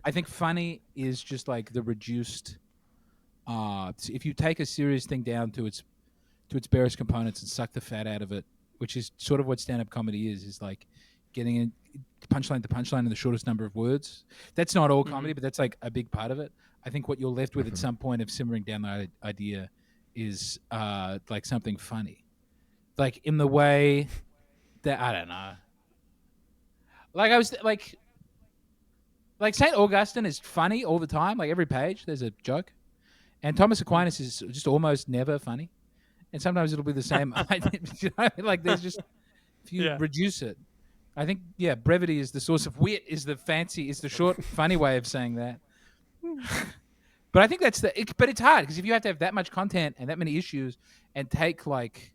I think funny is just like the reduced. If you take a serious thing down to its barest components and suck the fat out of it, which is sort of what stand-up comedy is like getting in punchline to punchline in the shortest number of words. That's not all Hmm. comedy, but that's like a big part of it. I think what you're left with at Mhm. some point of simmering down the idea is like something funny, like in the way that I don't know. Like I was like Saint Augustine is funny all the time. Like every page, there's a joke, and Thomas Hmm. Aquinas is just almost never funny. And sometimes it'll be the same. You know, like there's just if you Yeah. reduce it, I think brevity is the source of wit. Is the fancy is the short funny way of saying that. But I think but it's hard because if you have to have that much content and that many issues and take like,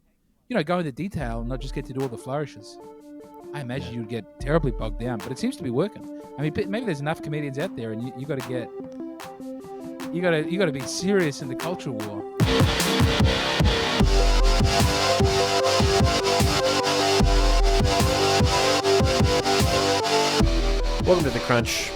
go into detail and not just get to do all the flourishes, I Yeah. imagine you'd get terribly bogged down. But it seems to be working. I mean, maybe there's enough comedians out there, and you got to you got to be serious in the culture war. Welcome to The Crunch.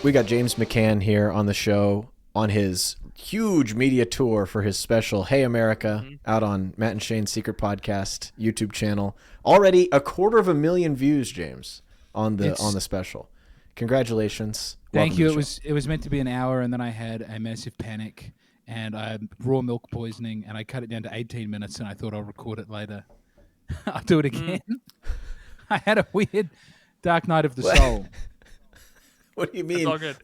We got James McCann here on the show on his huge media tour for his special Hey America Hmm. out on Matt and Shane's Secret Podcast YouTube channel. Already 250,000 views, James, on the It's special. Congratulations. Thank Welcome you. to the show. It was meant to be an hour, and then I had a massive panic and raw milk poisoning, and I cut it down to 18 minutes, and I thought I'll record it later. I'll do it again. I had a weird dark night of the soul. What do you It's mean? all good.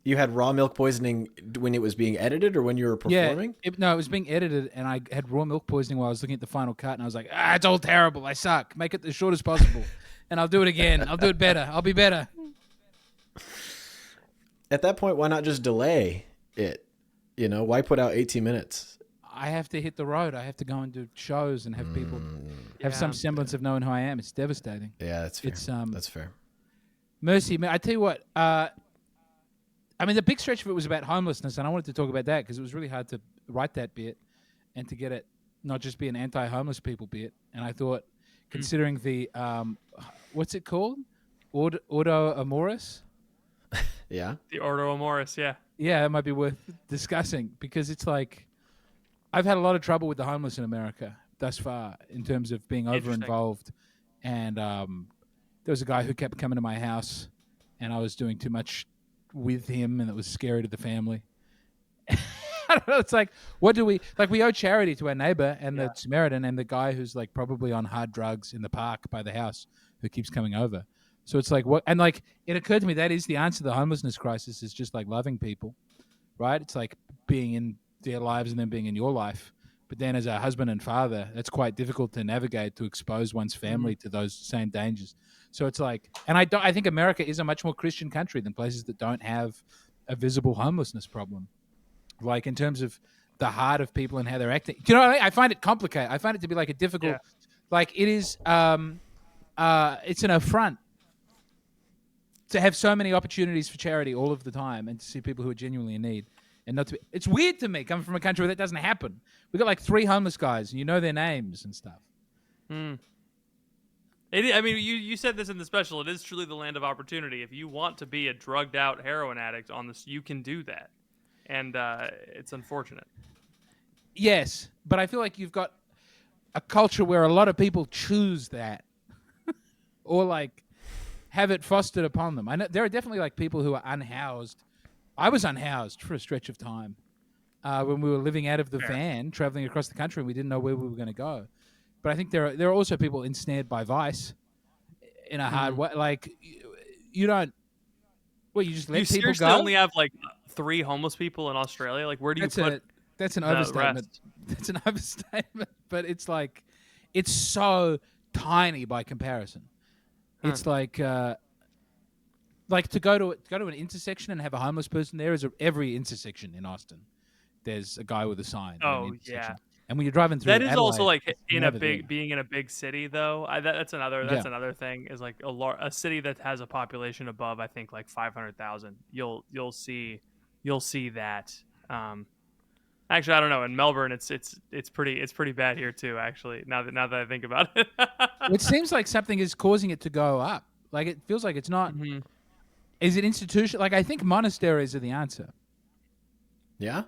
You had raw milk poisoning when it was being edited or when you were performing? No, it was being edited, and I had raw milk poisoning while I was looking at the final cut, and I was like, it's all terrible. I suck. Make it as short as possible, and I'll do it again. I'll do it better. I'll be better. At that point, why not just delay it? Why put out 18 minutes? I have to hit the road. I have to go and do shows and have people have Yeah. some semblance of knowing who I am. It's devastating. Yeah, that's fair. It's That's fair. mercy. I tell you what. I mean, the big stretch of it was about homelessness, and I wanted to talk about that because it was really hard to write that bit and to get it not just be an anti-homeless people bit. And I thought, considering the what's it called, Ordo Amoris, Yeah. The Ordo Amoris, yeah. yeah, it might be worth discussing because it's like I've had a lot of trouble with the homeless in America thus far in terms of being over Interesting. involved, and there was a guy who kept coming to my house, and I was doing too much with him, and it was scary to the family. I don't know. It's like, what do we like? We owe charity to our neighbor and the Samaritan and the guy who's like probably on hard drugs in the park by the house who keeps coming over. So it's like what? And like it occurred to me that is the answer to the homelessness crisis is just like loving people, right? It's like being in their lives and then being in your life. But then as a husband and father, that's quite difficult to navigate to expose one's family to those same dangers. So it's like, and I think America is a much more Christian country than places that don't have a visible homelessness problem. Like in terms of the heart of people and how they're acting. You know what I mean? I find it complicated. I find it to be like a difficult, Yeah. like it is, it's an affront to have so many opportunities for charity all of the time and to see people who are genuinely in need. And not to be, it's weird to me coming from a country where that doesn't happen. We've got like 3 homeless guys and you know their names and stuff. I mean, you said this in the special. It is truly the land of opportunity. If you want to be a drugged out heroin addict on this, you can do that. And it's unfortunate. Yes, but I feel like you've got a culture where a lot of people choose that or like have it fostered upon them. I know there are definitely like people who are unhoused. I was unhoused for a stretch of time when we were living out of the van, traveling across the country, and we didn't know where we were going to go. But I think there are also people ensnared by vice in a hard way. Like you don't. Well, you just let You people seriously go. only have like 3 homeless people in Australia? Like, where do you put That's an the overstatement. rest? That's an overstatement. But it's like it's so tiny by comparison. It's like to go to an intersection and have a homeless person there is every intersection in Austin. There's a guy with a sign. at an Oh, intersection. yeah. And when you're driving through That is also Adelaide, like it's in a never there. being in a big city though. That's Yeah. another thing is like a city that has a population above I think like 500,000. You'll see that. Actually, I don't know. In Melbourne, it's pretty bad here too. Actually, now that I think about it. It seems like something is causing it to go up. Like it feels like it's not. Mhm. Is it institution? Like, I think monasteries are the answer. Yeah.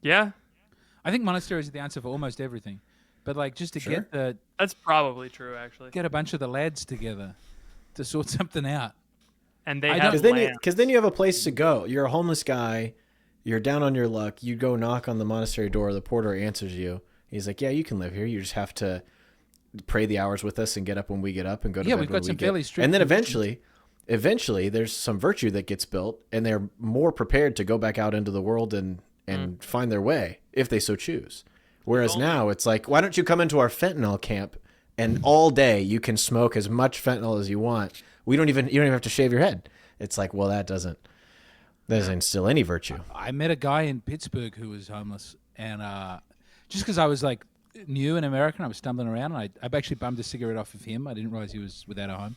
Yeah, I think monasteries are the answer for almost everything. But like, just to Sure. that's probably true actually. get a bunch of the lads together to sort something out. And they I have don't- land. Because then you have a place to go. You're a homeless guy. You're down on your luck. You go knock on the monastery door. The porter answers you. He's like, "Yeah, you can live here. You just have to pray the hours with us and get up when we get up and go to Yeah, bed we've when got we some get." fairly strict And then conditions. eventually, there's some virtue that gets built, and they're more prepared to go back out into the world and find their way if they so choose. Whereas now it's like, why don't you come into our fentanyl camp and all day you can smoke as much fentanyl as you want. You don't even have to shave your head. It's like, well, that doesn't instill any virtue. I met a guy in Pittsburgh who was homeless, and just because I was like new in America, and I was stumbling around, and I actually bummed a cigarette off of him. I didn't realize he was without a home,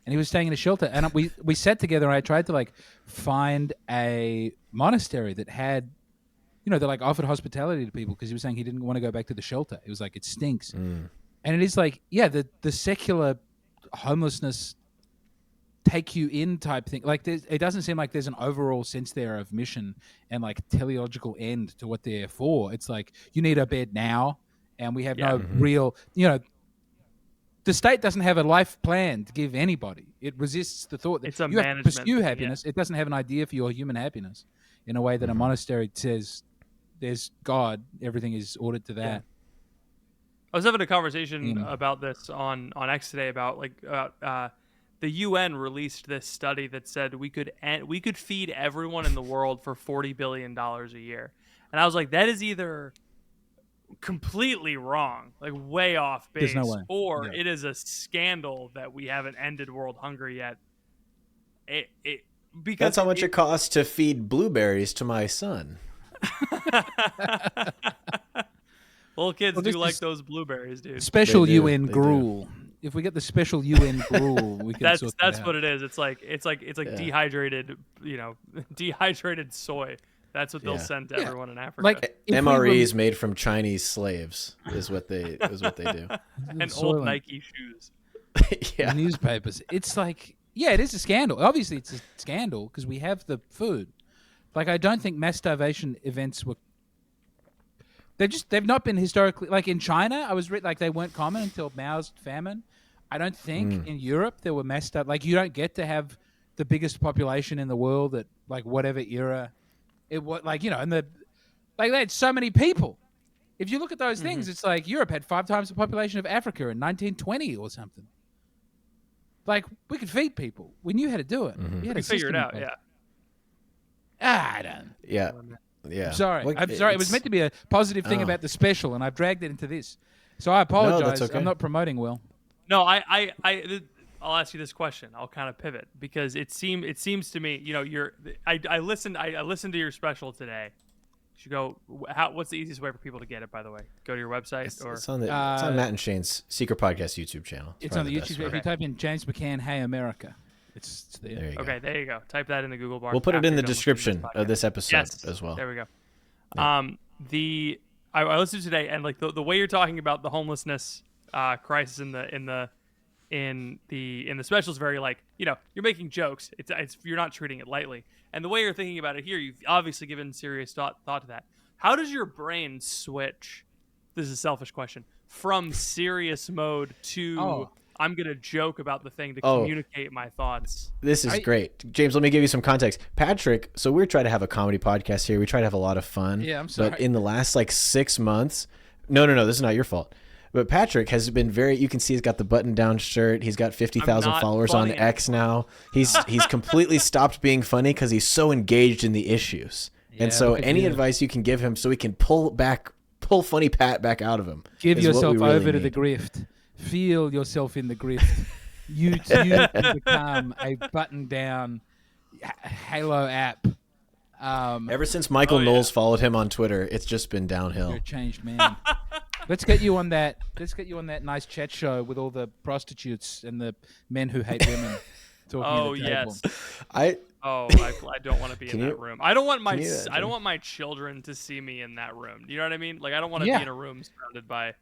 and he was staying in a shelter. And we sat together, and I tried to like find a monastery that had, that like offered hospitality to people, because he was saying he didn't want to go back to the shelter. It was like, it stinks, and it is like, yeah, the secular homelessness take you in type thing. Like, it doesn't seem like there's an overall sense there of mission and like teleological end to what they're for. It's like, you need a bed now, and we have no real, the state doesn't have a life plan to give anybody. It resists the thought that It's a you have to management pursue thing, happiness. It doesn't have an idea for your human happiness in a way that a monastery says there's God, everything is ordered to that. I was having a conversation about this on X today about the UN released this study that said we could feed everyone in the world for $40 billion a year, and I was like, that is either completely wrong, like way off base, There's no way. or it is a scandal that we haven't ended world hunger yet. Because That's how much it costs to feed blueberries to my son. Little kids Well, do this like is those blueberries, dude. Special They do. UN They do. gruel. If we get the special UN gruel, we can That's sort that out. what it is. It's like dehydrated, dehydrated soy. That's what they'll Yeah. send to everyone in Africa. Like, if we MREs made from Chinese slaves is what they do. and soil old Nike shoes. Yeah. newspapers. It's like, yeah, it is a scandal. Obviously, it's a scandal because we have the food. Like, I don't think mass starvation events were. They've not been historically, like in China. I was like, they weren't common until Mao's famine. I don't think in Europe there were mass starvation. Like, you don't get to have the biggest population in the world at like whatever era it was. Like, and they had so many people. If you look at those things, it's like Europe had 5 times the population of Africa in 1920 or something. Like, we could feed people. We knew how to do it. We had a Figure it system out, in place. yeah. I don't. Yeah. Yeah. Sorry. Well, I'm sorry. It was meant to be a positive thing Oh. about the special, and I've dragged it into this. So I apologize. that's okay. I'm not promoting well. No, I'll ask you this question. I'll kind of pivot because it seems to me, I listened to your special today. You should go. What's the easiest way for people to get it? By the way, go to your website It's or on it's on Matt and Shane's Secret Podcast YouTube channel. It's on the probably YouTube. best If way. you type in James McCann, Hey America, it's there. There you go. okay, there you go. Type that in the Google bar. We'll put it after in the you're done listening to description podcast. of this episode Yes, as well. There we go. I listened to today, and like the way you're talking about the homelessness crisis in the special is very like, you're making jokes. It's you're not treating it lightly, and the way you're thinking about it here, you've obviously given serious thought to that. How does your brain switch? This is a selfish question. From serious mode to I'm gonna joke about the thing to communicate my thoughts. This is great. James, let me give you some context. Patrick, so we're trying to have a comedy podcast here. We try to have a lot of fun. Yeah, I'm sorry. But in the last 6 months, no, this is not your fault. But Patrick has been you can see he's got the button down shirt. He's got 50,000 not followers on funny X now. He's completely stopped being funny because he's so engaged in the issues. And so look at any you. advice you can give him so he can pull funny Pat back out of him. Give is what yourself we really over to the need. grift. Feel yourself in the grift. You too can become a button-down Halo app. Ever since Michael Knowles followed him on Twitter, it's just been downhill. You're a changed man. Let's get you on that. Let's get you on that nice chat show with all the prostitutes and the men who hate women talking Oh at the table. yes. I I don't want to be in you- that room. I don't want can you I don't want my children to see me in that room. Do you know what I mean? Like, I don't want to Yeah. be in a room surrounded by.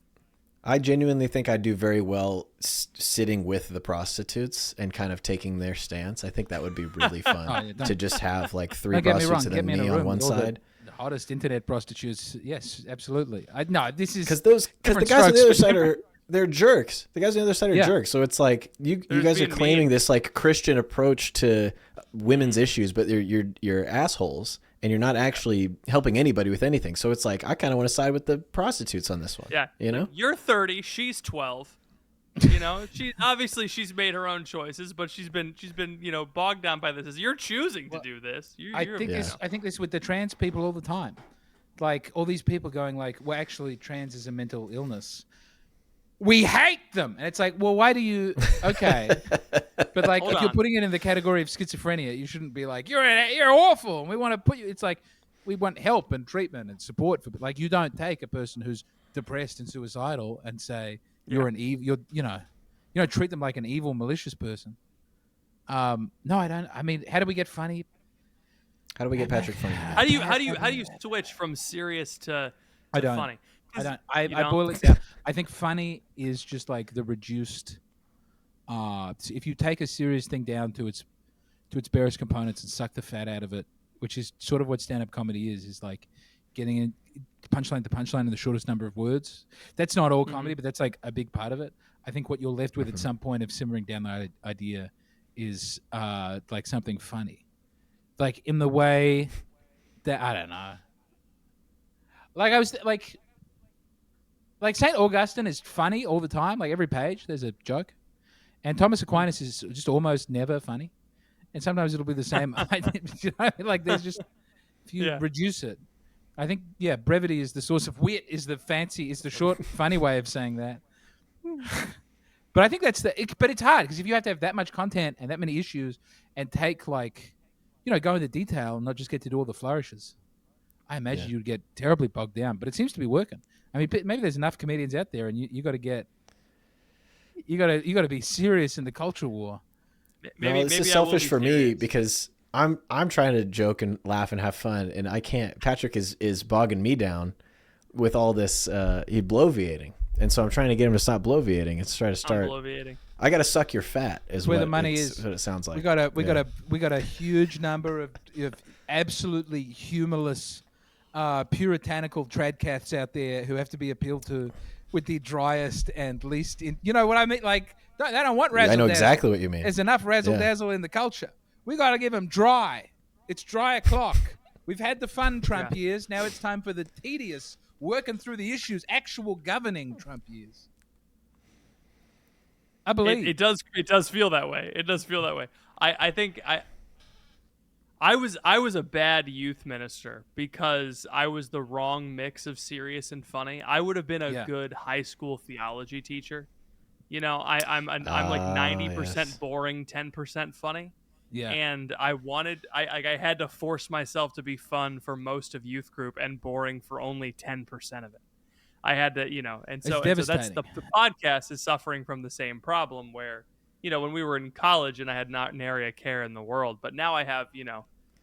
I genuinely think I'd do very well sitting with the prostitutes and kind of taking their stance. I think that would be really fun Oh, yeah, to just have like 3 Don't get me prostitutes wrong. and Get then me in me a on room one with all side. the hottest internet prostitutes. Yes, absolutely. No, this is Because the different guys on the other strokes. side they're jerks. The guys on the other side are Yeah. jerks. So it's like you guys are being claiming mean. this like Christian approach to women's issues, but you're assholes and you're not actually helping anybody with anything. So it's like I kind of want to side with the prostitutes on this one. Yeah. You know? You're 30, she's 12. You know, she's made her own choices, but she's been bogged down by this. You're choosing to do this. I think this with the trans people all the time. Like all these people going like, well, actually, trans is a mental illness. We hate them, and it's like, well, why do you? Okay, but like, Hold if you're on. putting it in the category of schizophrenia, you shouldn't be like, you're awful, and we want to put you. It's like we want help and treatment and support for. Like, you don't take a person who's depressed and suicidal and say you're an evil. You don't treat them like an evil, malicious person. No, I don't. I mean, how do we get funny? How do we get Patrick funny? How do you switch from serious to I don't. funny? I 'Cause don't. I you don't? boil it down. I think funny is just like the reduced. If you take a serious thing down to its barest components and suck the fat out of it, which is sort of what stand-up comedy is like getting in punchline to punchline in the shortest number of words. That's not all comedy, but that's like a big part of it. I think what you're left with at some point of simmering down the idea is like something funny, like in the way that I don't know. Like I was like St. Augustine is funny all the time. Like every page, there's a joke. And Thomas Aquinas is just almost never funny. And sometimes it'll be the same. You know, like there's just, if you reduce it, I think, brevity is the source of wit, is the short, funny way of saying that. But I think but it's hard because if you have to have that much content and that many issues and take like, go into detail and not just get to do all the flourishes, I imagine you'd get terribly bogged down. But it seems to be working. I mean, maybe there's enough comedians out there, and you got to be serious in the culture war. This is selfish for me because I'm trying to joke and laugh and have fun, and I can't. Patrick is bogging me down with all this he bloviating, and so I'm trying to get him to stop bloviating and try to start. I got to suck your fat. Is where what the money is. What it sounds like. We got a huge number of absolutely humorless, puritanical tradcaths out there who have to be appealed to with the driest and least. You know what I mean? Like they don't want razzle. I know exactly what you mean. There's enough razzle dazzle in the culture. We got to give them dry. It's dry o'clock. We've had the fun Trump years. Now it's time for the tedious, working through the issues, actual governing Trump years. I believe it does feel that way. It does feel that way. I think I was a bad youth minister because I was the wrong mix of serious and funny. I would have been a good high school theology teacher. You know, I'm like 90% boring, 10% funny. Yeah. And I had to force myself to be fun for most of youth group and boring for only 10% of it. I had to, and so that's the podcast is suffering from the same problem where, when we were in college and I had not nary a care in the world, but now I have,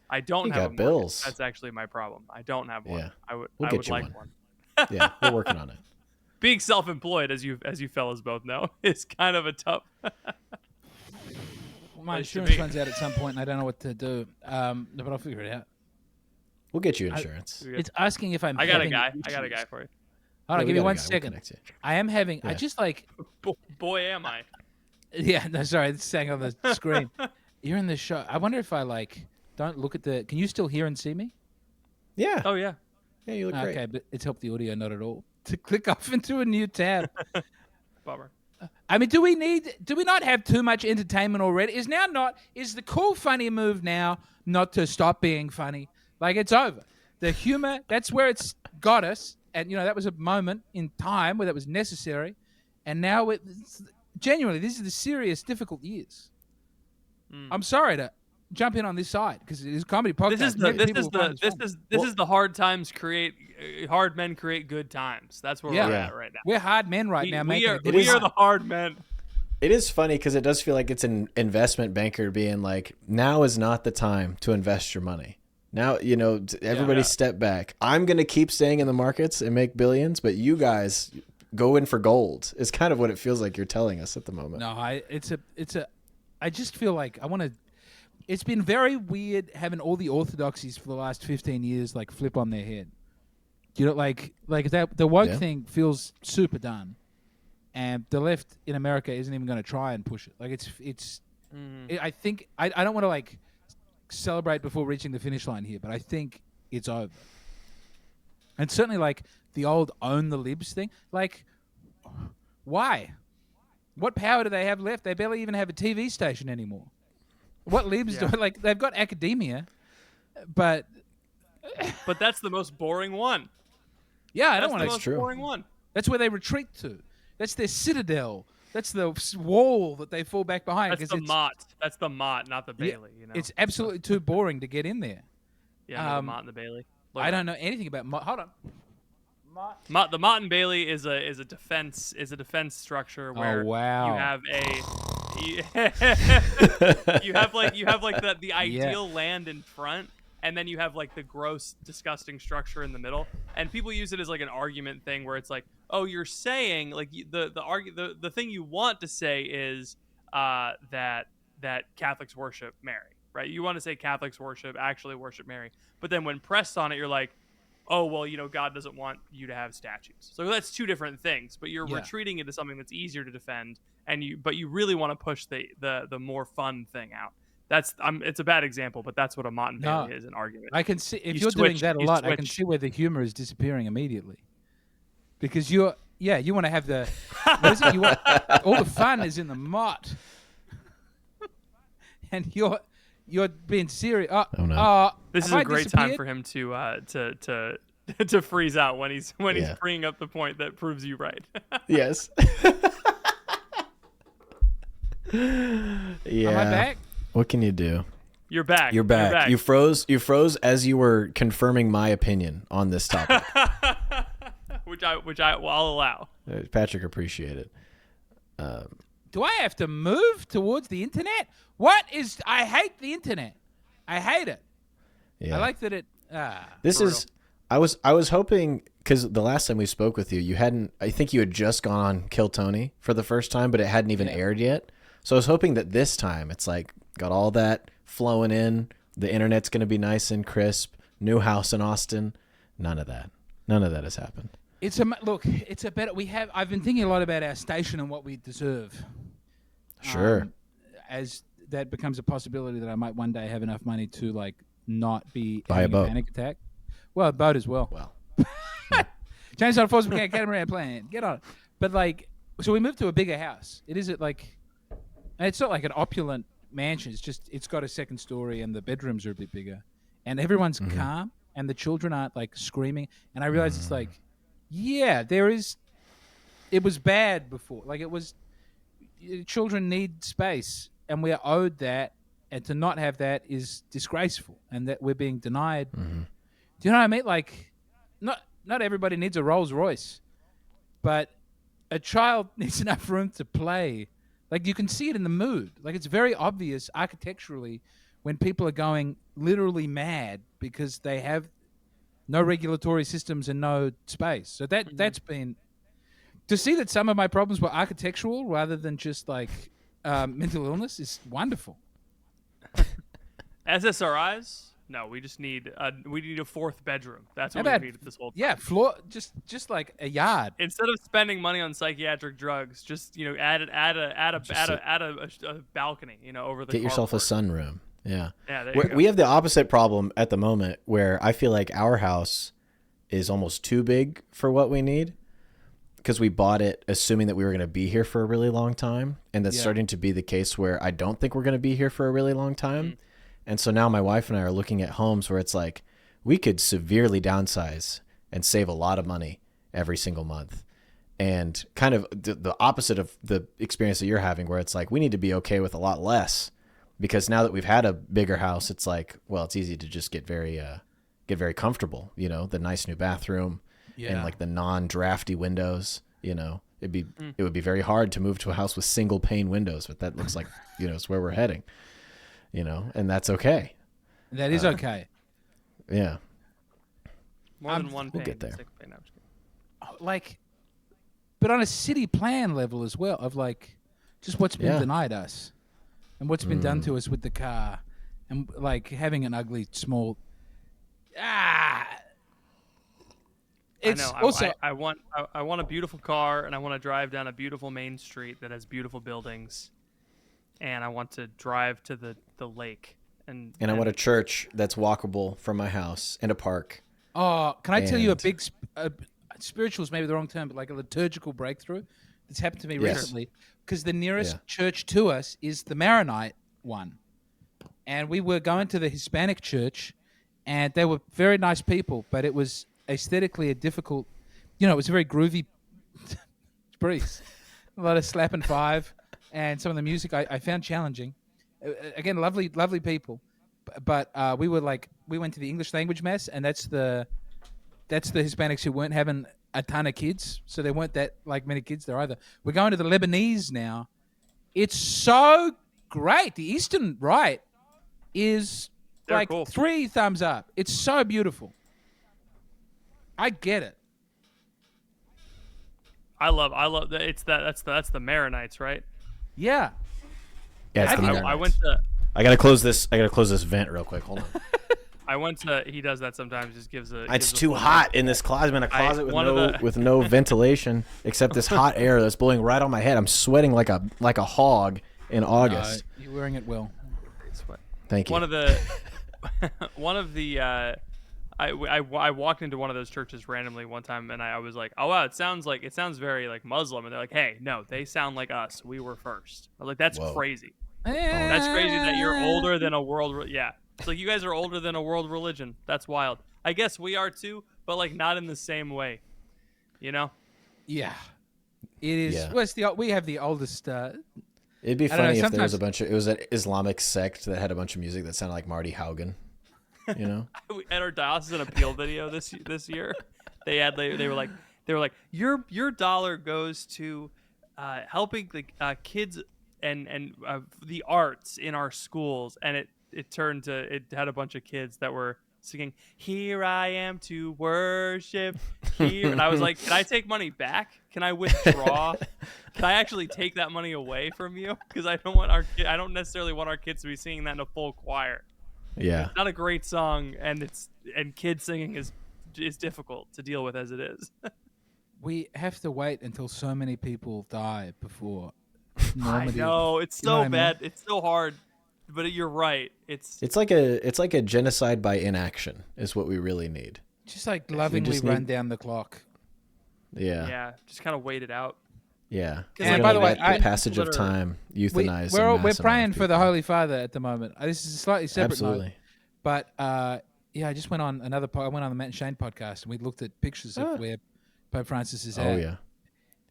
I don't have a bills. That's actually my problem. I don't have one. Yeah. I would get you like one. Yeah, we're working on it. Being self-employed, as you fellas both know, is kind of a tough. My insurance runs out at some point, and I don't know what to do. But I'll figure it out. We'll get you insurance. It's asking if I'm. I got a guy for you. Hold on, give me 1 second. I am having. I just like. Boy, am I. Yeah, no, sorry, it's saying on the screen. You're in the show. I wonder if I don't look at the. Can you still hear and see me? Yeah. Oh yeah. Yeah, you look great. Okay, but it's helped the audio not at all. To click off into a new tab. Bummer. I mean, do we not have too much entertainment already? Is the cool funny move now not to stop being funny? Like it's over. The humor, that's where it's got us. And, that was a moment in time where that was necessary. And now genuinely, these are the serious, difficult years. I'm sorry to jump in on this side because it is a comedy podcast. This is the hard men create good times. That's where we're at right now. We're hard men right now. We are the hard men. It is funny because it does feel like it's an investment banker being like, now is not the time to invest your money. Now, everybody step back. I'm going to keep staying in the markets and make billions, but you guys, go in for gold is kind of what it feels like you're telling us at the moment. No, I just feel like I want to. It's been very weird having all the orthodoxies for the last 15 years like flip on their head. You know, like that the woke thing feels super done, and the left in America isn't even going to try and push it. Like I think I don't want to like celebrate before reaching the finish line here, but I think it's over. And certainly like the old own the libs thing, like why? What power do they have left? They barely even have a TV station anymore. What libs do like? They've got academia, but that's the most boring one. Yeah, I don't want to. That's the most boring one. That's where they retreat to. That's their citadel. That's the wall that they fall back behind. That's the Mott. That's the Mott, not the Bailey. You know, it's absolutely too boring to get in there. Yeah, the Mott and the Bailey. I don't know anything about Mott. Hold on. The Mott and Bailey is a defense structure where you have you have like the ideal land in front, and then you have like the gross, disgusting structure in the middle. And people use it as like an argument thing where it's like, oh, you're saying like the thing you want to say is that Catholics worship Mary, right? You want to say Catholics actually worship Mary, but then when pressed on it, you're like, oh, well, you know, God doesn't want you to have statues. So that's two different things, but you're retreating into something that's easier to defend, but you really want to push the more fun thing out. It's a bad example, but that's what a Mott and Bailey is, an argument. I can see if you're doing that a lot, I can see where the humor is disappearing immediately. Because you want to have the you want, all the fun is in the Mott. And you're being serious. Oh no! This is a great time for him to freeze out when he's bringing up the point that proves you right. Yes. Yeah. Am I back? What can you do? You're back. You're back. You froze as you were confirming my opinion on this topic, which I'll allow. Patrick appreciated. Do I have to move towards the internet? I hate the internet. I hate it. Yeah. I like that it. This is. I was hoping, because the last time we spoke with you, I think you had just gone on Kill Tony for the first time, but it hadn't even aired yet. So I was hoping that this time it's like got all that flowing in. The internet's going to be nice and crisp. New house in Austin. None of that has happened. It's a better. I've been thinking a lot about our station and what we deserve. Sure. As that becomes a possibility that I might one day have enough money to like not be buy a boat. Panic attack. Well, a boat as well. Well, James Donald Forbes McCann, catamaran plan. Get on it. But like, so we moved to a bigger house. It's not like an opulent mansion. It's got a second story and the bedrooms are a bit bigger, and everyone's calm and the children aren't like screaming. And I realized it's like, there is. It was bad before. Like it was. Children need space, and we are owed that, and to not have that is disgraceful, and that we're being denied. Do you know what I mean? Like, not everybody needs a Rolls Royce, but a child needs enough room to play. Like you can see it in the mood. Like it's very obvious architecturally when people are going literally mad because they have no regulatory systems and no space. So that's been. To see that some of my problems were architectural rather than just like mental illness is wonderful. SSRIs? No, we just need a fourth bedroom. That's what we need this whole time. Yeah, floor just like a yard. Instead of spending money on psychiatric drugs, just add a balcony, over the. Get yourself a sunroom. Yeah. Yeah, there you go. We have the opposite problem at the moment where I feel like our house is almost too big for what we need. Because we bought it assuming that we were going to be here for a really long time. And that's starting to be the case where I don't think we're going to be here for a really long time. And so now my wife and I are looking at homes where it's like we could severely downsize and save a lot of money every single month. And kind of the opposite of the experience that you're having where it's like we need to be okay with a lot less. Because now that we've had a bigger house, it's like, well, it's easy to just get very comfortable. The nice new bathroom. And like the non-drafty windows, it would be very hard to move to a house with single pane windows, but that looks like, it's where we're heading, and that's okay. That is okay. Yeah. More than one pane. We'll get there. Like, but on a city plan level as well, of like just what's been denied us and what's been done to us with the car, and like having an ugly small. It's I know. also I want a beautiful car, and I want to drive down a beautiful main street that has beautiful buildings, and I want to drive to the lake. And I want a church that's walkable from my house and a park. Oh, can I tell you a big spiritual is maybe the wrong term, but like a liturgical breakthrough that's happened to me recently? Because the nearest church to us is the Maronite one, and we were going to the Hispanic church, and they were very nice people, but it was aesthetically a difficult. It was a very groovy breeze, a lot of slap and five, and some of the music I found challenging. Again, lovely people, but we went to the English language mess, and that's the Hispanics who weren't having a ton of kids, so there weren't that like many kids there either. We're going to the Lebanese now. It's so great. The Eastern Rite is They're cool. 3 thumbs up. It's so beautiful. I get it. I love that. That's the Maronites, right? Yeah. Yeah, it's the I Maronites. went to. I gotta close this vent real quick. Hold on. I went to. He does that sometimes. Just gives a. It's gives a too full hot in this closet. I'm in a closet with no ventilation except this hot air that's blowing right on my head. I'm sweating like a hog in August. You're wearing it well. Thank you. One of the. I walked into one of those churches randomly one time, and I was like, "Oh wow, it sounds very like Muslim." And they're like, "Hey, no, they sound like us. We were first." I was like, "That's crazy. That's crazy that you're older than a world." Yeah, it's like you guys are older than a world religion. That's wild. I guess we are too, but like not in the same way. Yeah, it is. Yeah. Well, we have the oldest. It'd be funny if there was sometimes- it was an Islamic sect that had a bunch of music that sounded like Marty Haugen. At our diocesan appeal video this year, they were like your dollar goes to helping the kids and the arts in our schools, and it had a bunch of kids that were singing "Here I am to worship here," and I was like, "Can I take money back? Can I withdraw? Can I actually take that money away from you? Because I don't necessarily want our kids to be singing that in a full choir." Yeah. It's not a great song, and kids singing is difficult to deal with as it is. We have to wait until so many people die before. I know it's so bad. It's so hard, but you're right. It's like a genocide by inaction is what we really need. Just like lovingly run down the clock. Yeah. Yeah. Just kind of wait it out. Yeah. And by the way, the passage of time euthanize. We're praying for the Holy Father at the moment. This is a slightly separate note, but I just went on I went on the Matt and Shane podcast, and we looked at pictures of where Pope Francis is at. Oh yeah,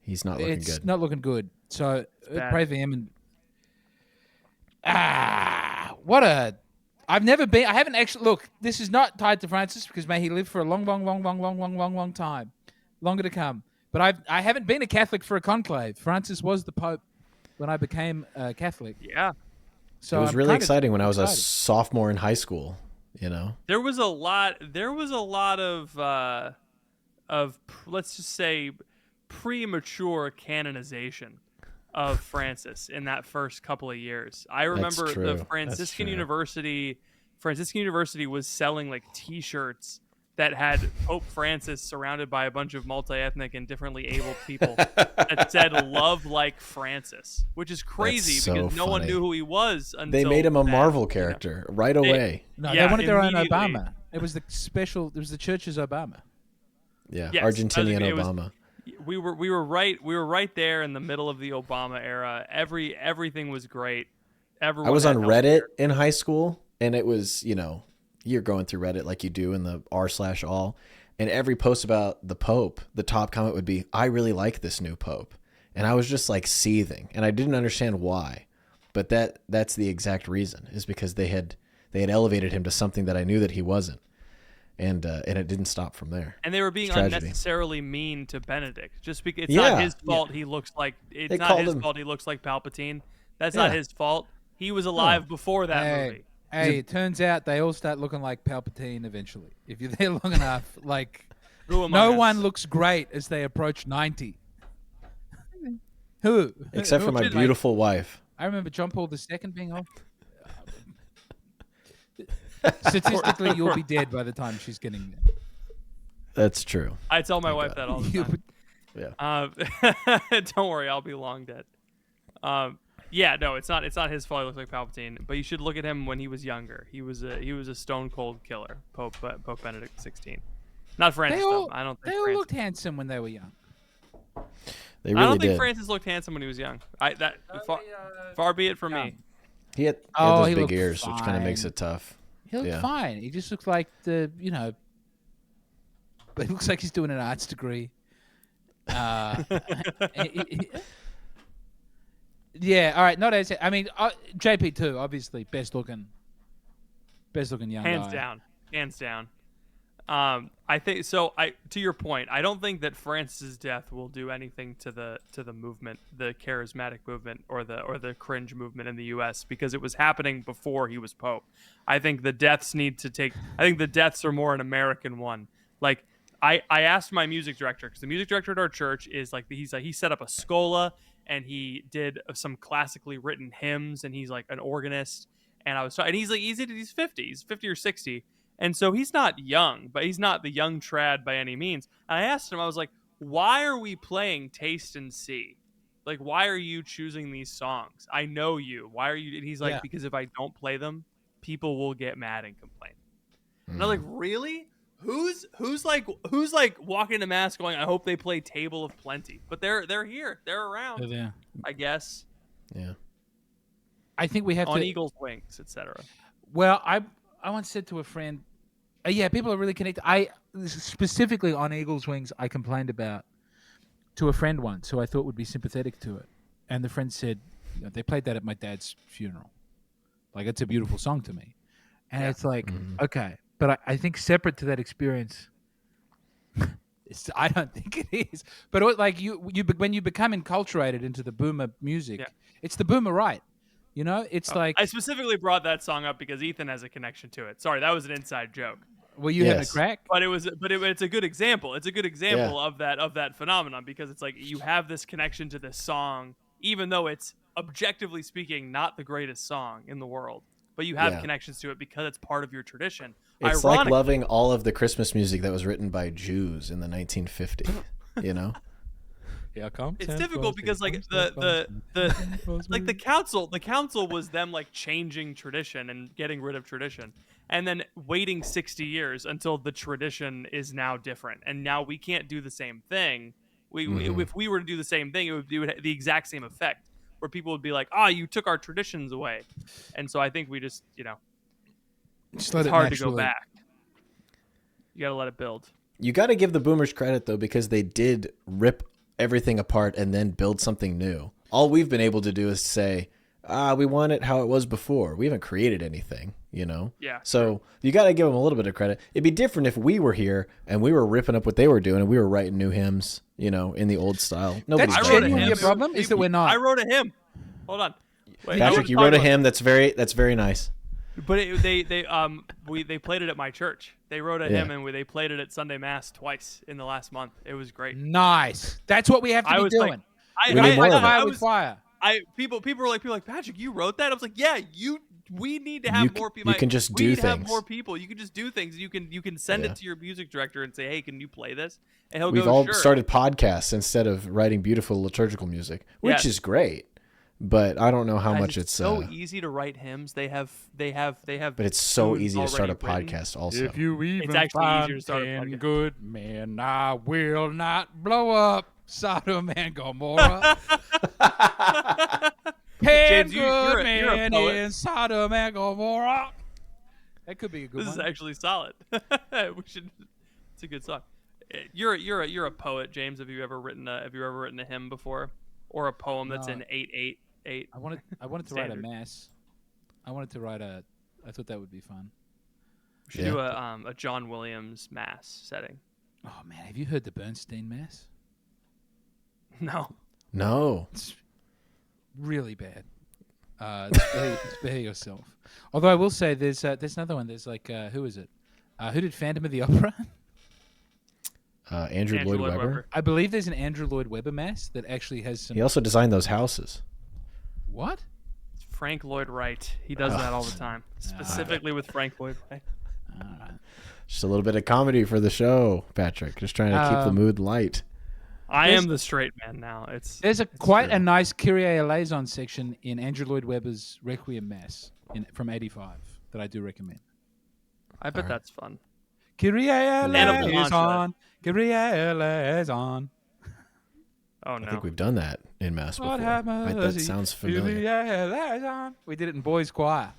he's not looking good. It's not looking good. So pray for him. And I haven't actually look. This is not tied to Francis because may he live for a long time, longer to come. But I haven't been a Catholic for a conclave. Francis was the Pope when I became a Catholic. Yeah. So it was really exciting when I was a sophomore in high school. There was a lot of let's just say premature canonization of Francis in that first couple of years. I remember the Franciscan University was selling like T-shirts that had Pope Francis surrounded by a bunch of multi-ethnic and differently abled people that said "Love like Francis," which is crazy because no one knew who he was until they made him a Marvel character right away. They wanted their own Obama. It was the church's Obama. Yeah, yes, Argentinian Obama. We were right there in the middle of the Obama era. Everything was great. Everyone I was on Reddit in high school, and it was you're going through Reddit like you do in the r/all, and every post about the Pope, the top comment would be, "I really like this new Pope," and I was just like seething, and I didn't understand why, but that's the exact reason, is because they had elevated him to something that I knew that he wasn't. And it didn't stop from there. And they were being unnecessarily mean to Benedict. Just because it's not his fault he looks like fault he looks like Palpatine. That's not his fault. He was alive before that movie. Hey, it turns out they all start looking like Palpatine eventually. If you're there long enough, like no one looks great as they approach 90. Who? Except for my beautiful wife. I remember John Paul II being on. Statistically, you'll be dead by the time she's getting there. That's true. I tell my wife that all the time. Yeah. Don't worry, I'll be long dead. Yeah, no, it's not his fault. He looks like Palpatine, but you should look at him when he was younger. He was a stone cold killer, Pope Benedict XVI. Not Francis though. I don't think they all Francis looked handsome when they were young. They really I don't think did. Francis looked handsome when he was young. Far be it from me. He had those he big looked ears, which kind of makes fine. it tough. He looked fine. He just looked like but he looks like he's doing an arts degree. Yeah. All right. Not as I mean, JP too. Obviously, best looking young guy. Hands down. I think so. To your point, I don't think that Francis's death will do anything to the movement, the charismatic movement, or the cringe movement in the U.S. because it was happening before he was Pope. I think the deaths are more an American one. Like I asked my music director, because the music director at our church is he set up a schola and he did some classically written hymns, and he's like an organist. And he's 50 or 60. And so he's not young, but he's not the young trad by any means. And I asked him, I was like, why are we playing Taste and See? Like, why are you choosing these songs? I know you. Why are you? And he's like, because if I don't play them, people will get mad and complain. And I was like, really? Who's walking to mass going, I hope they play Table of Plenty. But they're here. They're around. Yeah. I guess. Yeah. I think we have on to Eagles' wings, etc. Well, I once said to a friend, people are really connected. I specifically on Eagles Wings, I complained about to a friend once who I thought would be sympathetic to it, and the friend said, they played that at my dad's funeral. Like, it's a beautiful song to me, and it's like, okay, but I think separate to that experience, I don't think it is. But when you become enculturated into the boomer music, it's the boomer right. It's like I specifically brought that song up because Ethan has a connection to it. Sorry, that was an inside joke. Were you having a crack? But it's a good example. It's a good example of that phenomenon, because it's like you have this connection to this song, even though it's objectively speaking not the greatest song in the world. But you have connections to it because it's part of your tradition. It's like loving all of the Christmas music that was written by Jews in the 1950s. It's difficult because the council was them like changing tradition and getting rid of tradition, and then waiting 60 years until the tradition is now different, and now we can't do the same thing. If we were to do the same thing, it would do the exact same effect, where people would be like, you took our traditions away. And so I think we just it's hard to go back. You got to let it build. You got to give the boomers credit though, because they did rip everything apart and then build something new. All we've been able to do is say, we want it how it was before. We haven't created anything, Yeah. So you got to give them a little bit of credit. It'd be different if we were here and we were ripping up what they were doing and we were writing new hymns, in the old style. Nobody's That's writing genuinely hymns. your problem, is that we're not. I wrote a hymn. Hold on. Wait, Patrick, you wrote a hymn that's very nice. But they played it at my church. They wrote a hymn and they played it at Sunday Mass twice in the last month. It was great. Nice. That's what we have to be doing. We need more of it. Fire with fire. People were like, Patrick, you wrote that? I was like, yeah, we need to have more people. You can just do we need things. To have more people. You can just do things. You can send it to your music director and say, hey, can you play this? And We've all started podcasts insteed of writing beautiful liturgical music, which is great. But I don't know how much it's so easy to write hymns. They have. But it's so easy to start a podcast. Also, if you even it's actually easier to start a 10 podcast. good men, I will not blow up Sodom and Gomorrah. 10 James, good you're a men poet. in Sodom and Gomorrah. That could be a good one. This is actually solid. It's a good song. You're a poet, James. Have you ever written a hymn before, or a poem that's in 8/8/8? I wanted to write a mass. I thought that would be fun. We should do a John Williams mass setting. Oh man, have you heard the Bernstein mass? No. It's really bad. Spare yourself. Although I will say, there's another one. There's like who is it? Who did Phantom of the Opera? Andrew Lloyd Webber. I believe there's an Andrew Lloyd Webber mass that actually has some. He also designed those houses. What? Frank Lloyd Wright. He does that all the time, specifically with Frank Lloyd Wright. All right. Just a little bit of comedy for the show, Patrick. Just trying to keep the mood light. I am the straight man now. There's quite a nice Kyrie eleison section in Andrew Lloyd Webber's Requiem Mass from '85 that I do recommend. I bet that's fun. Kyrie eleison, Kyrie eleison. Oh no! I think we've done that in Mass before. That sounds familiar. We did it in boys' choir.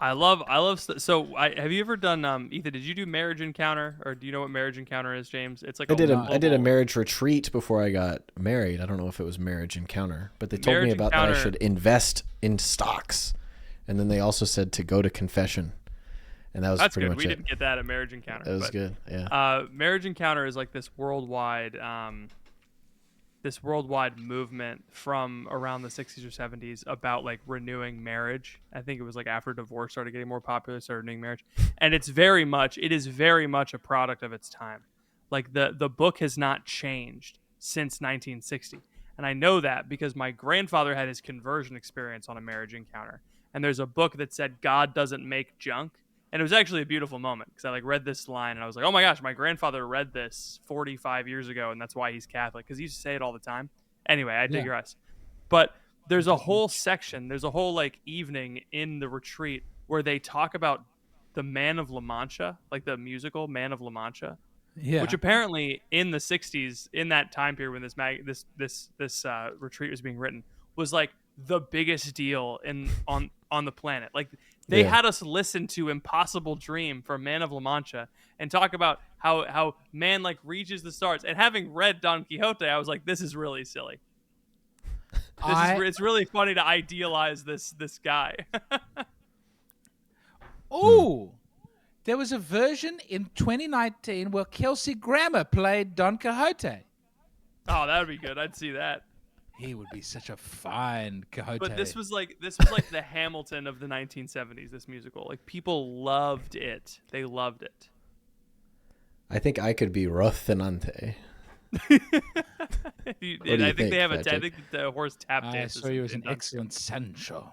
I love. Have you ever done? Ethan, did you do Marriage Encounter, or do you know what Marriage Encounter is, James? It's like I did a marriage retreat before I got married. I don't know if it was Marriage Encounter, but they told me about that I should invest in stocks, and then they also said to go to confession, and that was pretty much it. We didn't get that at Marriage Encounter. That was good. Yeah. Marriage Encounter is like this worldwide movement from around the 60s or 70s about like renewing marriage. I think it was like after divorce started getting more popular, started renewing marriage. And it is very much a product of its time. Like the book has not changed since 1960. And I know that because my grandfather had his conversion experience on a marriage encounter. And there's a book that said God doesn't make junk. And it was actually a beautiful moment because I like read this line and I was like, oh my gosh, my grandfather read this 45 years ago and that's why he's Catholic, because he used to say it all the time. Anyway, I digress. But there's a whole section, there's a whole like evening in the retreat where they talk about the Man of La Mancha, like the musical Man of La Mancha, which apparently in the 60s, in that time period when this retreat was being written, was like the biggest deal on the planet. Like they had us listen to Impossible Dream from Man of La Mancha and talk about how man like reaches the stars. And having read Don Quixote, I was like, this is really silly. It's really funny to idealize this guy. Oh, there was a version in 2019 where Kelsey Grammer played Don Quixote. Oh, that would be good. I'd see that. He would be such a fine Quixote. But this was like the Hamilton of the 1970s. This musical, like people loved it. They loved it. I think I could be Rocinante. I think they have I think the horse tap dance. I saw you as an excellent Sancho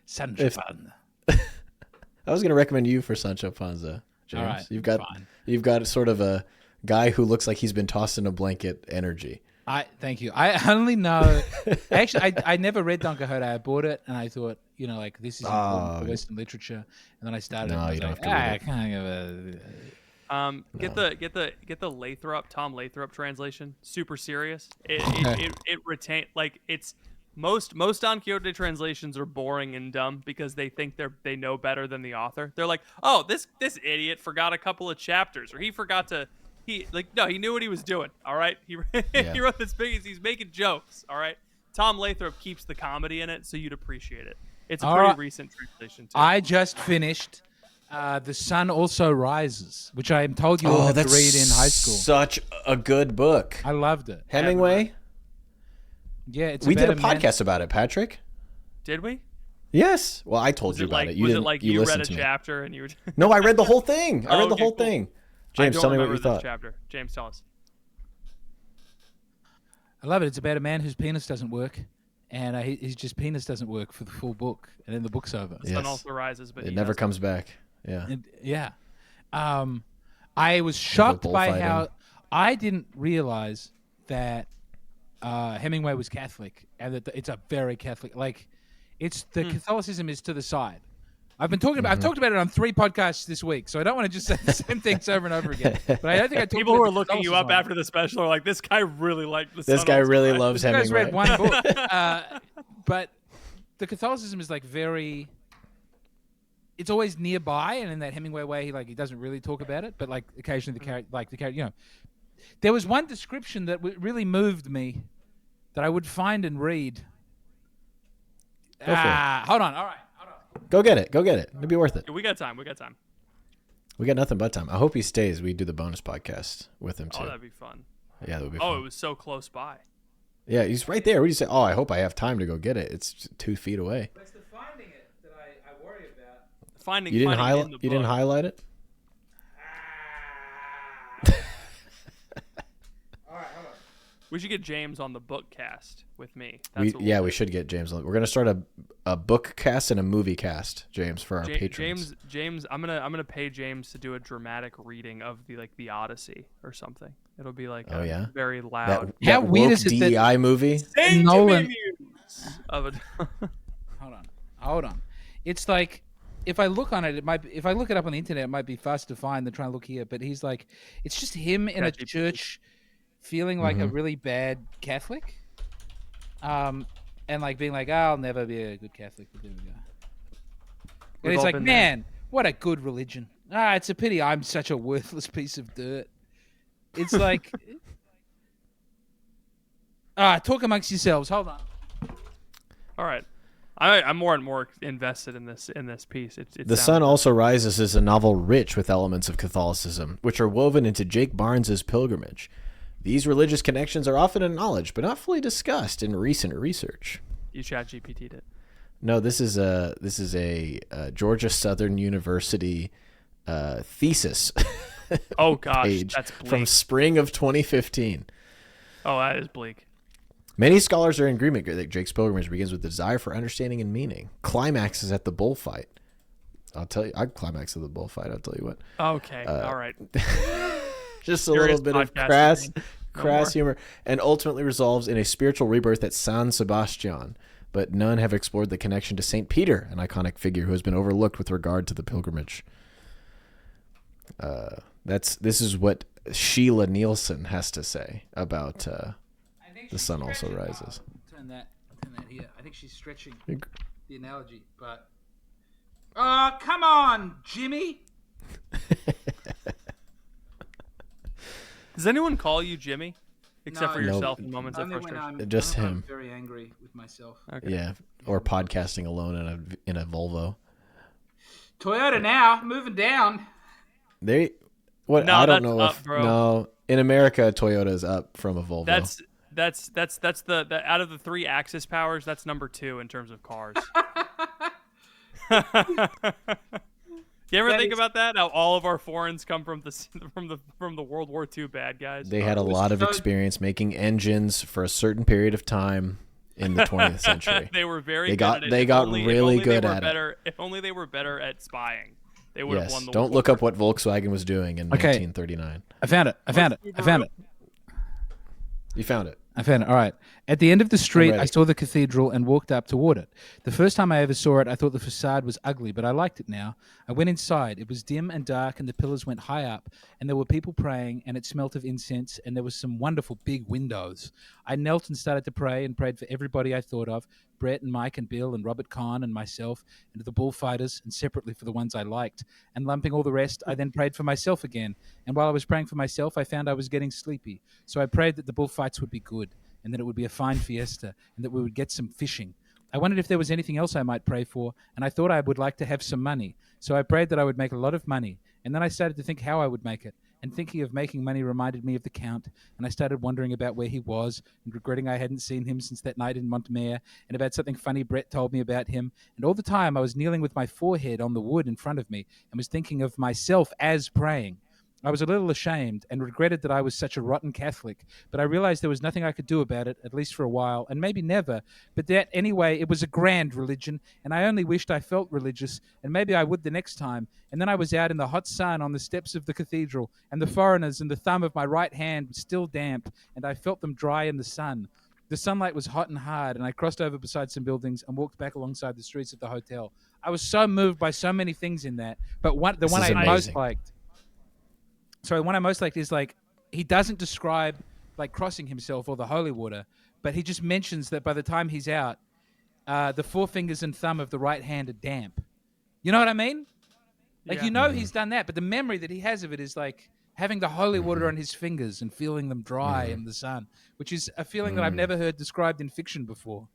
Panza. I was going to recommend you for Sancho Panza, James. All right, you've got sort of a guy who looks like he's been tossed in a blanket energy. Thank you. I only know. Actually, I never read Don Quixote. I bought it and I thought, like this is important for Western literature. And then I started. No, you don't have to read it. Get the Lathrop, Tom Lathrop translation. Super serious. It retained like it's most Don Quixote translations are boring and dumb because they think they know better than the author. They're like, oh, this idiot forgot a couple of chapters, or he forgot to. He knew what he was doing. All right, he wrote this big. He's making jokes. All right, Tom Lathrop keeps the comedy in it, so you'd appreciate it. It's a pretty recent translation too. I just finished The Sun Also Rises, which I am told you all had to read in high school. Such a good book. I loved it. Hemingway. Yeah, we did a podcast about it, Patrick. Did we? Yes. Well, I told you about it. Was it like you read a chapter and you were? No, I read the whole thing. I read the whole thing. James, tell me what you thought. Chapter. James, tell us. I love it. It's about a man whose penis doesn't work, and his just penis doesn't work for the full book, and then the book's over. The sun also rises, but it never comes back. Yeah. I was shocked by how I didn't realize that Hemingway was Catholic, and that it's a very Catholic. Like, it's the Catholicism is to the side. I've talked about it on 3 podcasts this week, so I don't want to just say the same things over and over again. But I don't think I talked people who are looking you up after the special are like, this guy really liked the. This guy really loves Hemingway. This guy's read one book, but the Catholicism is like very. It's always nearby, and in that Hemingway way, he doesn't really talk about it, but like occasionally the character, There was one description that really moved me, that I would find and read. Go for it. Hold on. All right. Go get it. It'll be worth it. We got time. We got nothing but time. I hope he stays. We do the bonus podcast with him too. Oh, that'd be fun. Yeah, that would be fun. Oh, it was so close by. Yeah, he's right there. What do you say? Oh, I hope I have time to go get it. It's 2 feet away. But it's the finding it that I worry about. You didn't highlight it? We should get James on the book cast with me. We should get James on. We're gonna start a book cast and a movie cast, James, for our patrons. James, I'm gonna pay James to do a dramatic reading of the Odyssey or something. It'll be like very loud. How weird is it that DEI movie? Nolan of a Hold on. It's like if I look on it, if I look it up on the internet, it might be faster to find than trying to look here. But he's like, it's just him in a church, feeling like a really bad Catholic, and like being like, I'll never be a good Catholic. But there we go. And he's like, man, what a good religion. It's a pity I'm such a worthless piece of dirt. It's like, talk amongst yourselves. Hold on. All right. I'm more and more invested in this piece. The Sun Also Rises is a novel rich with elements of Catholicism, which are woven into Jake Barnes's pilgrimage. These religious connections are often acknowledged, but not fully discussed in recent research. You ChatGPT'd it. No, this is a Georgia Southern University thesis. Oh gosh, page that's bleak. From spring of 2015. Oh, that is bleak. Many scholars are in agreement that Jake's pilgrimage begins with the desire for understanding and meaning. Climaxes at the bullfight. I'll tell you, I climax at the bullfight. I'll tell you what. Okay, all right. Just a little bit of crass humor, and ultimately resolves in a spiritual rebirth at San Sebastian. But none have explored the connection to St. Peter, an iconic figure who has been overlooked with regard to the pilgrimage. This is what Sheila Nielsen has to say about The Sun Also Rises. Turn that here. I think she's stretching the analogy, but oh, come on, Jimmy. Does anyone call you Jimmy? Except for yourself in moments of frustration. Just him. I'm very angry with myself. Okay. Yeah, or podcasting alone in a Volvo. Toyota now moving down. I don't know up, bro. No, in America Toyota is up from a Volvo. That's the out of the 3 Axis powers, that's number 2 in terms of cars. You ever think about that? How all of our foreigns come from the World War II bad guys? They had a lot of experience making engines for a certain period of time in the 20th century. They were very good at it. They got really good at it. If only they were better at spying, they would have won the war. Don't look up what Volkswagen was doing in 1939. I found it. You found it. I found it. All right. At the end of the street, I saw the cathedral and walked up toward it. The first time I ever saw it, I thought the facade was ugly, but I liked it now. I went inside. It was dim and dark, and the pillars went high up, and there were people praying, and it smelt of incense, and there was some wonderful big windows. I knelt and started to pray and prayed for everybody I thought of, Brett and Mike and Bill and Robert Kahn and myself, and the bullfighters, and separately for the ones I liked. And lumping all the rest, I then prayed for myself again. And while I was praying for myself, I found I was getting sleepy. So I prayed that the bullfights would be good, and that it would be a fine fiesta, and that we would get some fishing. I wondered if there was anything else I might pray for, and I thought I would like to have some money. So I prayed that I would make a lot of money, and then I started to think how I would make it. And thinking of making money reminded me of the Count, and I started wondering about where he was, and regretting I hadn't seen him since that night in Montmere, and about something funny Brett told me about him. And all the time I was kneeling with my forehead on the wood in front of me, and was thinking of myself as praying. I was a little ashamed and regretted that I was such a rotten Catholic, but I realized there was nothing I could do about it, at least for a while, and maybe never. But that, anyway, it was a grand religion, and I only wished I felt religious, and maybe I would the next time. And then I was out in the hot sun on the steps of the cathedral, and the foreigners and the thumb of my right hand was still damp, and I felt them dry in the sun. The sunlight was hot and hard, and I crossed over beside some buildings and walked back alongside the streets of the hotel. I was so moved by so many things in that, but the one I most liked... Sorry, the one I most liked is like he doesn't describe like crossing himself or the holy water, but he just mentions that by the time he's out, the forefingers and thumb of the right hand are damp. You know what I mean? Like he's done that, but the memory that he has of it is like having the holy water on his fingers and feeling them dry in the sun, which is a feeling that I've never heard described in fiction before.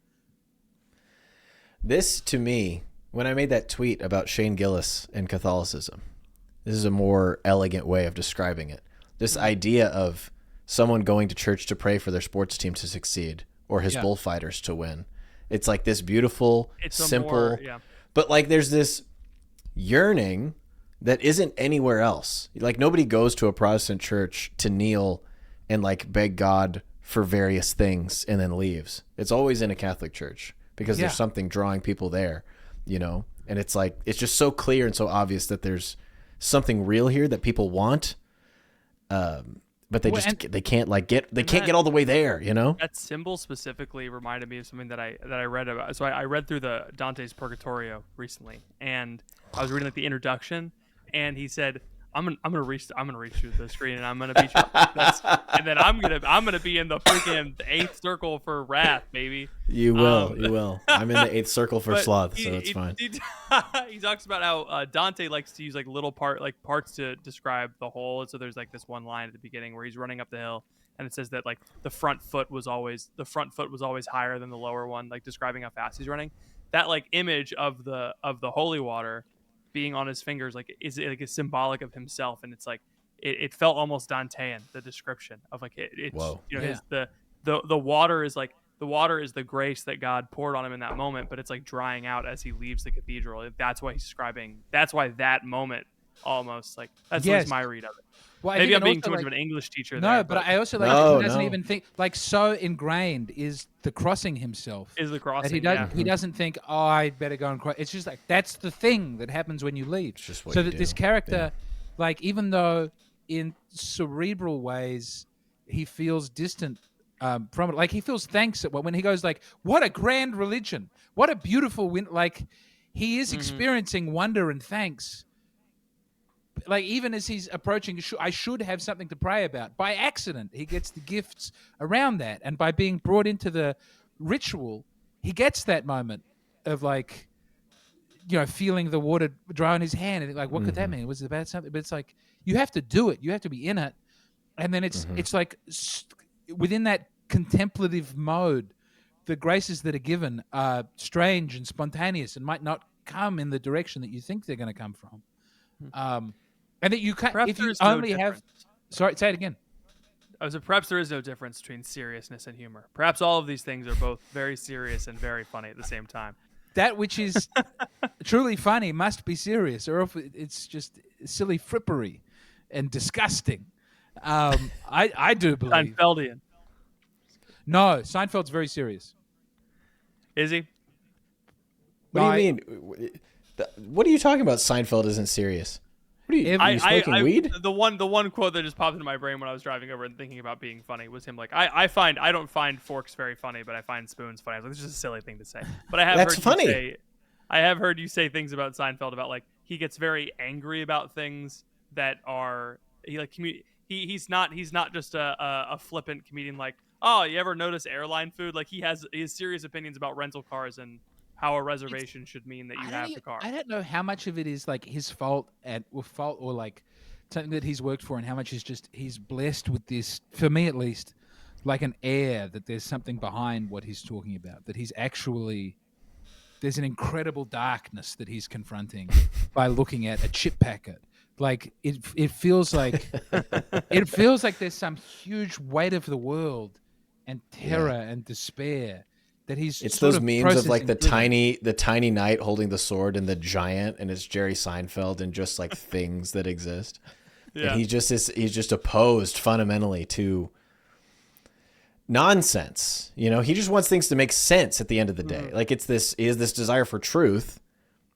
This, to me, when I made that tweet about Shane Gillis and Catholicism, this is a more elegant way of describing it. This idea of someone going to church to pray for their sports team to succeed or his bullfighters to win. It's like this beautiful, simple, but like there's this yearning that isn't anywhere else. Like nobody goes to a Protestant church to kneel and like beg God for various things and then leaves. It's always in a Catholic church because Yeah. there's something drawing people there, you know? And it's like, it's just so clear and so obvious that there's something real here that people want. But they they can't get all the way there, you know? That symbol specifically reminded me of something that I read about. So I read through the Dante's Purgatorio recently, and I was reading like the introduction, and he said, I'm gonna reach through the screen and I'm gonna beat you up. And then I'm gonna be in the freaking 8th circle for wrath, baby. You will. I'm in the 8th circle for sloth, so it's fine. He talks about how Dante likes to use like little parts to describe the whole. And so there's like this one line at the beginning where he's running up the hill, and it says that like the front foot was always higher than the lower one, like describing how fast he's running. That like image of the holy water being on his fingers like is like a symbolic of himself, and it's like it felt almost Dantean, the description of like it's Whoa. you know the water is like the water is the grace that God poured on him in that moment, but it's like drying out as he leaves the cathedral. That's why he's describing. That's why that moment almost like that's Yes. my read of it. Well, Maybe I'm being also, too much like, of an English teacher. No, there, but I also like No, he doesn't no. even think like so ingrained is the crossing himself. is the That crossing. he doesn't think, oh, I better go and cross. It's just like that's the thing that happens when you leave. It's just what So you that do. this character, Yeah. like even though in cerebral ways he feels distant from it, like he feels thanks at when he goes like, what a grand religion, what a beautiful win. Like he is experiencing wonder and thanks. Like even as he's approaching, I should have something to pray about. By accident, he gets the gifts around that, and by being brought into the ritual, he gets that moment of like, you know, feeling the water dry on his hand, and like, what could that mean? Was it about something? But it's like you have to do it. You have to be in it, and then it's like within that contemplative mode, the graces that are given are strange and spontaneous, and might not come in the direction that you think they're going to come from. And that you can't Perhaps if you there's no only have. difference. Sorry, say it again. Perhaps there is no difference between seriousness and humor. Perhaps all of these things are both very serious and very funny at the same time. That which is truly funny must be serious, or if it's just silly frippery and disgusting. I do believe. Seinfeldian. No, Seinfeld's very serious. Is he? What do you mean? What are you talking about? Seinfeld isn't serious. What are you, are you smoking weed? The one quote that just popped into my brain when I was driving over and thinking about being funny was him like, I don't find forks very funny, but I find spoons funny. I was like, this is just a silly thing to say. But I have That's heard funny. You say, I have heard you say things about Seinfeld about like he gets very angry about things that are he's not just a flippant comedian like, oh, you ever notice airline food? Like he has serious opinions about rental cars and how a reservation should mean that you have the car. I don't know how much of it is like his fault or like something that he's worked for, and how much is just he's blessed with this, for me at least, like an air that there's something behind what he's talking about, that he's actually there's an incredible darkness that he's confronting by looking at a chip packet. Like it feels like there's some huge weight of the world and terror and despair that he's. It's those memes of like the processing tiny knight holding the sword and the giant, and it's Jerry Seinfeld and just like things that exist. Yeah. And he's just opposed fundamentally to nonsense. You know, he just wants things to make sense at the end of the day. Like he has this desire for truth,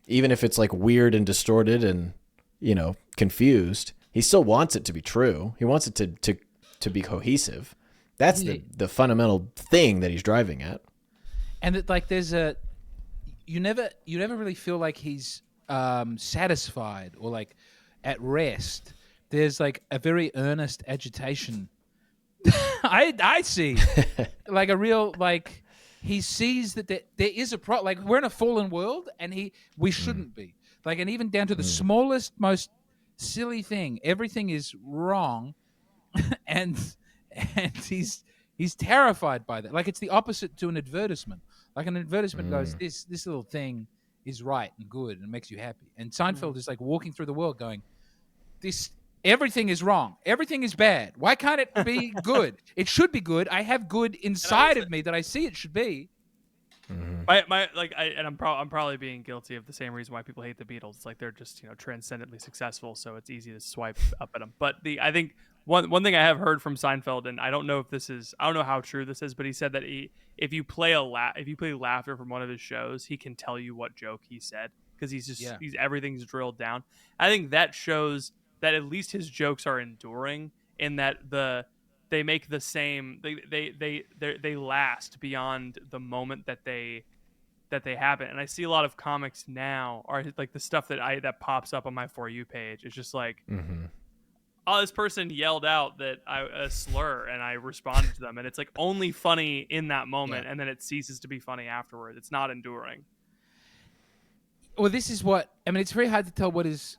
even if it's like weird and distorted and, you know, confused. He still wants it to be true. He wants it to be cohesive. That's the fundamental thing that he's driving at. And that like there's you never really feel like he's satisfied or like at rest. There's like a very earnest agitation. I see like a real like he sees that there is a problem. Like we're in a fallen world, and we shouldn't be like, and even down to the smallest, most silly thing, everything is wrong, and he's terrified by that. Like it's the opposite to an advertisement. Like an advertisement goes, this little thing is right and good and makes you happy. And Seinfeld is like walking through the world going, everything is wrong. Everything is bad. Why can't it be good? It should be good. I have good inside of me that I see it should be. I'm probably being guilty of the same reason why people hate the Beatles. It's like they're just, you know, transcendently successful, so it's easy to swipe up at them. But I think one thing I have heard from Seinfeld, and I don't know how true this is, but he said that if you play laughter from one of his shows, he can tell you what joke he said because Yeah. he's everything's drilled down. I think that shows that at least his jokes are enduring in that they make the same they last beyond the moment that they happen. And I see a lot of comics now are like the stuff that pops up on my For You page. It's just like, Mm-hmm. oh, this person yelled out a slur and I responded to them, and it's like only funny in that moment, Yeah. and then it ceases to be funny afterward. It's not enduring. Well, this is what I mean. It's very hard to tell what is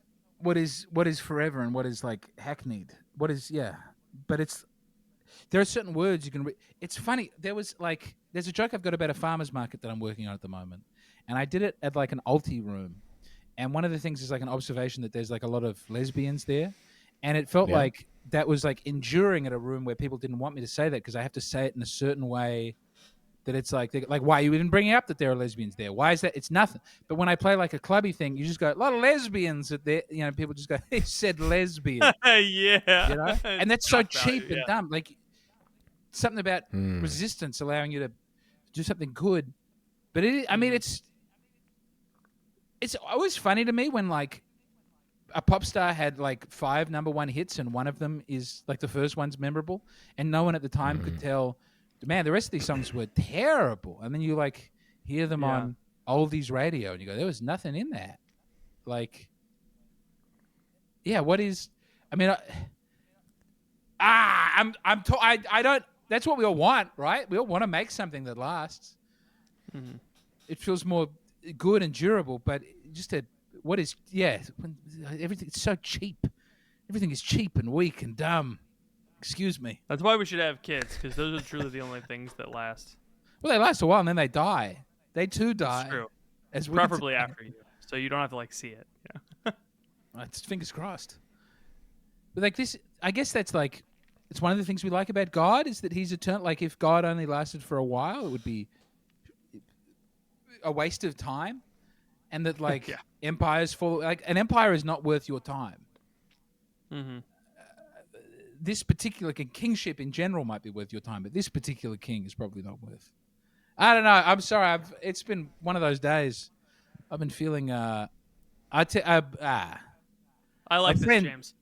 forever and what is like hackneyed. What is but there are certain words you can. It's funny. There's a joke I've got about a farmer's market that I'm working on at the moment, and I did it at like an alti room, and one of the things is like an observation that there's like a lot of lesbians there, and it felt Yeah. like that was like enduring at a room where people didn't want me to say that because I have to say it in a certain way. That it's like why you didn't bring up that there are lesbians there? Why is that? It's nothing. But when I play like a clubby thing, you just go a lot of lesbians at there. You know, people just go he said lesbian. Yeah, You know, and that's so Shock value, cheap and dumb. Like something about resistance allowing you to do something good. But I mean, it's always funny to me when like a pop star had like 5 number 1 hits and one of them is like the first one's memorable, and no one at the time could tell. Man, the rest of these songs were terrible. And then you like hear them on oldies radio and you go, there was nothing in that. Like, yeah, what is, I mean, I don't, that's what we all want, right? We all want to make something that lasts. Mm-hmm. It feels more good and durable, but just everything's so cheap. Everything is cheap and weak and dumb. Excuse me. That's why we should have kids, because those are truly the only things that last. Well, they last a while and then they die. They too die. That's true. As Preferably after you, so you don't have to like see it. Yeah. It's fingers crossed. But like this, I guess that's like, it's one of the things we like about God is that he's eternal. Like if God only lasted for a while, it would be a waste of time. And that like empires fall, like an empire is not worth your time. Mm-hmm. This particular kingship in general might be worth your time, but this particular king is probably not worth. I don't know. I'm sorry. It's been one of those days. I've been feeling. I like this, friend- James.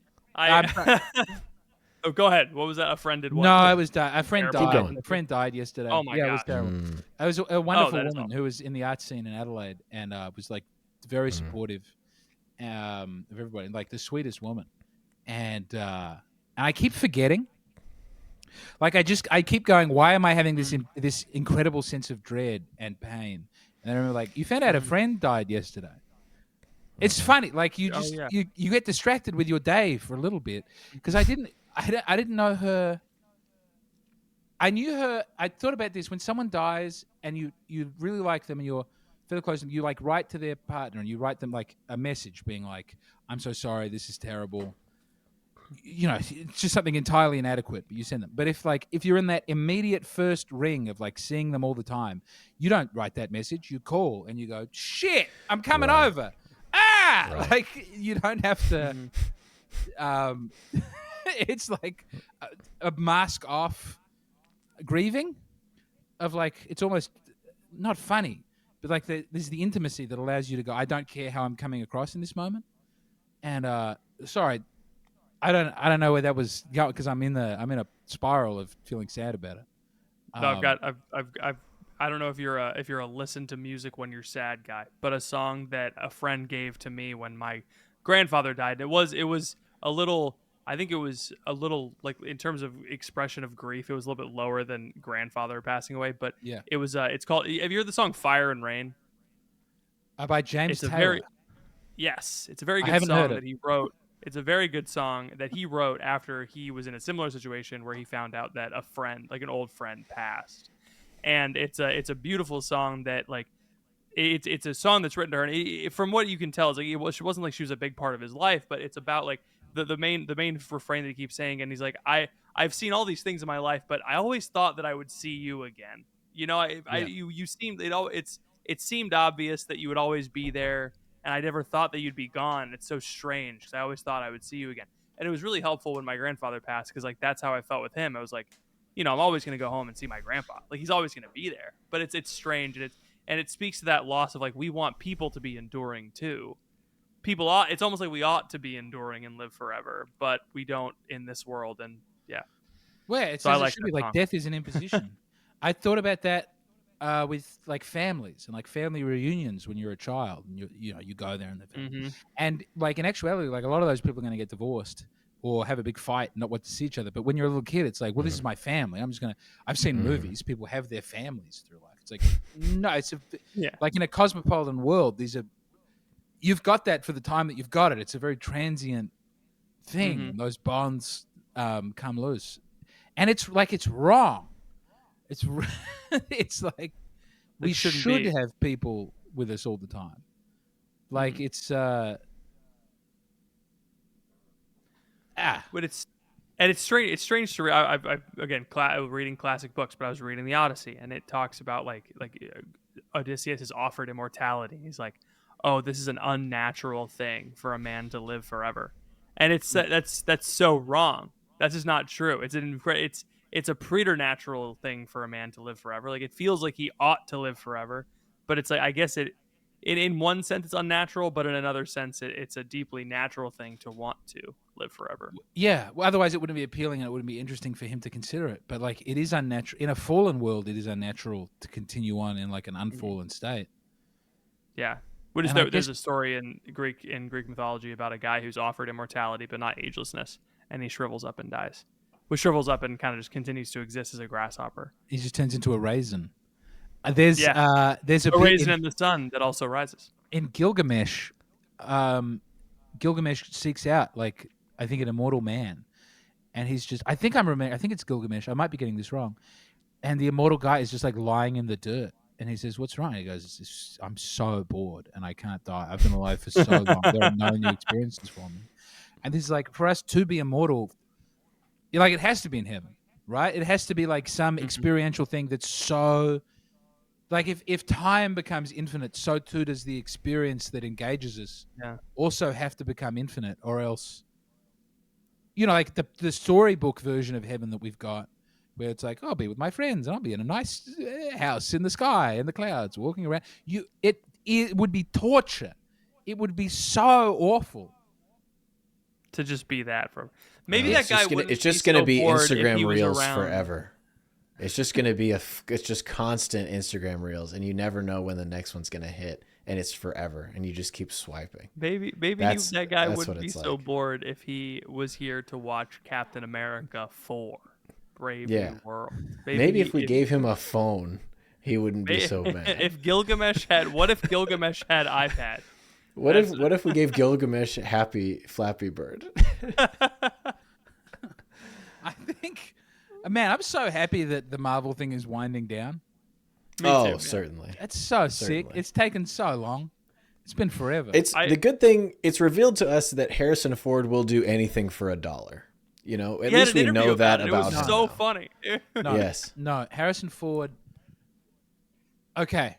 Oh, go ahead. What was that? A friend did what? No, it was a friend Terrible. died. A friend died yesterday. Oh my It God. was terrible. I was a wonderful that is woman awful. who was in the art scene in Adelaide and was like very supportive of everybody, and like the sweetest woman. And I keep forgetting. Like I keep going. Why am I having this incredible sense of dread and pain? And I remember, like, you found out a friend died yesterday. It's funny. Like you just you get distracted with your day for a little bit because I didn't know her. I knew her. I thought about this when someone dies and you really like them and you're fairly close to them. You like write to their partner and you write them like a message being like, "I'm so sorry. This is terrible." You know, it's just something entirely inadequate, but you send them. But if you're in that immediate first ring of like seeing them all the time, you don't write that message. You call and you go, "Shit, I'm coming over." Like you don't have to. It's like a mask off grieving of like it's almost not funny, but like there's the intimacy that allows you to go, I don't care how I'm coming across in this moment. And sorry. I don't know where that was going because I'm in a spiral of feeling sad about it. No, I don't know if you're a listen to music when you're sad guy, but a song that a friend gave to me when my grandfather died. It was a little. I think it was a little like in terms of expression of grief, it was a little bit lower than grandfather passing away. But Yeah. it was. It's called. Have you heard the song "Fire and Rain"? By James It's Taylor. It's a very I good haven't heard song it. that he wrote. It's a very good song that he wrote after he was in a similar situation where he found out that a friend, like an old friend, passed. And it's a beautiful song that like it's a song that's written to her. And from what you can tell, it's like she wasn't like she was a big part of his life, but it's about like the main refrain that he keeps saying, and he's like, I've seen all these things in my life, but I always thought that I would see you again. You know, you seemed it seemed obvious that you would always be there. And I never thought that you'd be gone. It's so strange because I always thought I would see you again. And it was really helpful when my grandfather passed because like that's how I felt with him. I was like, I'm always going to go home and see my grandpa. Like he's always going to be there. But it's strange and it speaks to that loss of like we want people to be enduring too. It's almost like we ought to be enduring and live forever, but we don't in this world. And yeah. Well, it So I says it like should that be like song. death is an imposition. I thought about that with like families and like family reunions when you're a child and you go there and the family. Mm-hmm. And like in actuality, like a lot of those people are going to get divorced or have a big fight, and not want to see each other. But when you're a little kid, it's like, well, this is my family. I've seen movies. People have their families through life. It's like, no, like in a cosmopolitan world, you've got that for the time that you've got it. It's a very transient thing. Mm-hmm. And those bonds come loose. And it's like, it's wrong. It's like we should have people with us all the time. Like it's But it's strange. It's strange to read. I've again reading classic books, but I was reading the Odyssey, and it talks about like Odysseus is offered immortality. He's like, oh, this is an unnatural thing for a man to live forever, and that's so wrong. That's just not true. It's a preternatural thing for a man to live forever. Like it feels like he ought to live forever, but it's like I guess in one sense it's unnatural, but in another sense it's a deeply natural thing to want to live forever. Yeah, well, otherwise it wouldn't be appealing and it wouldn't be interesting for him to consider it. But like it is unnatural in a fallen world. It is unnatural to continue on in like an unfallen state. Yeah, there's a story in Greek mythology about a guy who's offered immortality but not agelessness, and he shrivels up and dies. Well, shrivels up and kind of just continues to exist as a grasshopper. He just turns into a raisin. There's a raisin in the sun that also rises. In Gilgamesh, Gilgamesh seeks out like I think an immortal man, and he's just I think it's Gilgamesh. I might be getting this wrong. And the immortal guy is just like lying in the dirt, and he says, "What's wrong?" He goes, "I'm so bored, and I can't die. I've been alive for so long. There are no new experiences for me." And this is like for us to be immortal, like it has to be in heaven, right? It has to be like some experiential thing that's so. Like if time becomes infinite, so too does the experience that engages us also have to become infinite, or else, like the storybook version of heaven that we've got, where it's like, I'll be with my friends and I'll be in a nice house in the sky in the clouds, walking around. It would be torture. It would be so awful to just be that for maybe that guy. It's just going to be Instagram Reels around. Forever. It's just going to be it's just constant Instagram Reels, and you never know when the next one's going to hit, and it's forever, and you just keep swiping. Maybe that guy wouldn't be so bored if he was here to watch Captain America 4, Brave New World. Maybe if we gave him a phone, he wouldn't be so mad. What if Gilgamesh had iPad? What if we gave Gilgamesh Happy Flappy Bird? I think. Man, I'm so happy that the Marvel thing is winding down. Me too, certainly. It's so sick. It's taken so long. It's been forever. The good thing. It's revealed to us that Harrison Ford will do anything for $1. At least we know that about him. It was so funny. Yes. No, Harrison Ford. Okay.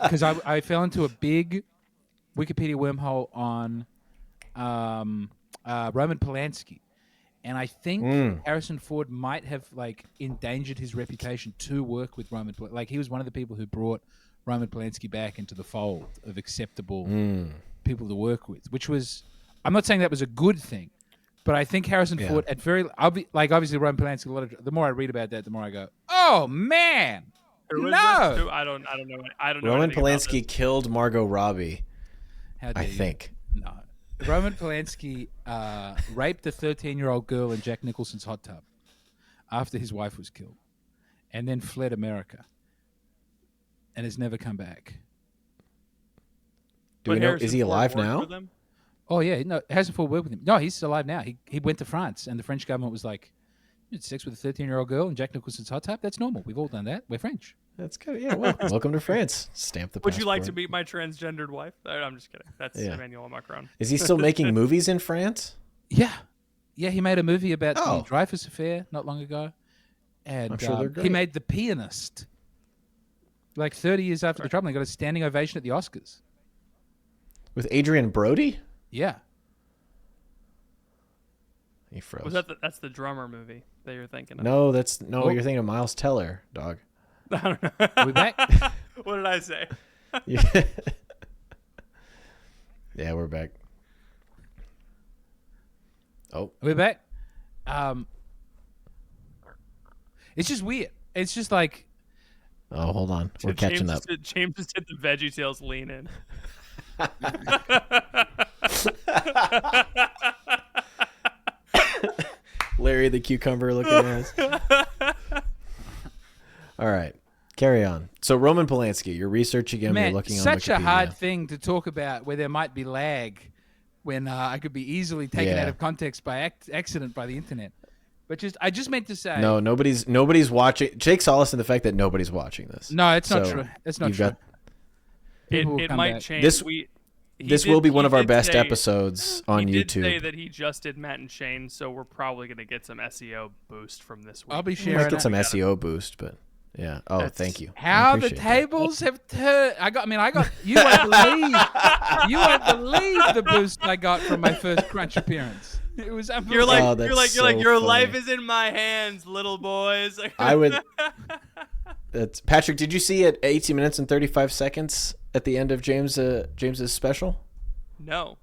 Because I fell into a big Wikipedia wormhole on Roman Polanski. And I think Harrison Ford might have like endangered his reputation to work with Roman Polanski. Like he was one of the people who brought Roman Polanski back into the fold of acceptable people to work with, which was, I'm not saying that was a good thing, but I think Harrison Ford obviously Roman Polanski. The more I read about that, the more I go, oh man, no. I don't know. Roman Polanski killed Margot Robbie. I think. No. Roman Polanski raped a 13-year-old girl in Jack Nicholson's hot tub after his wife was killed, and then fled America, and has never come back. Do we know? Is he alive now? Oh yeah, no, Harrison Ford worked with him. No, he's alive now. He went to France, and the French government was like, "You had sex with a 13-year-old girl in Jack Nicholson's hot tub? That's normal. We've all done that. We're French." That's good. Yeah, welcome to France. Stamp the passport. Would you like to meet my transgendered wife? I'm just kidding. That's Emmanuel Macron. Is he still making movies in France? Yeah. He made a movie about the Dreyfus affair not long ago. And I'm sure they're great. He made The Pianist. Like 30 years after the trouble, he got a standing ovation at the Oscars. With Adrian Brody? Yeah. He froze. That's the drummer movie that you're thinking of? No, you're thinking of Miles Teller, dog. I don't know. Are we back? What did I say? Yeah. Yeah, we're back. Oh, Are we back? It's just weird. It's just like, oh, hold on. We're catching up. James just hit the VeggieTales lean in. Larry the cucumber looking ass. All right. Carry on. So Roman Polanski, you're researching him, man, you're looking on such Wikipedia. a hard thing to talk about where there might be lag when I could be easily taken out of context by accident by the internet. But I just meant to say. No, nobody's watching. Take solace in the fact that nobody's watching this. No, it's not true. It's not true. It might change. This will be one of our best episodes on YouTube. He did say that he just did Matt and Shane, so we're probably going to get some SEO boost from this week. I'll be We sharing. might get some SEO boost, but yeah. Oh, thank you. How the tables have turned. I got. You won't believe. You won't believe the boost I got from my first Crunch appearance. It was unbelievable. You're like your life is in my hands, little boys. I would. Patrick, did you see at 18 minutes and 35 seconds at the end of James's special? No.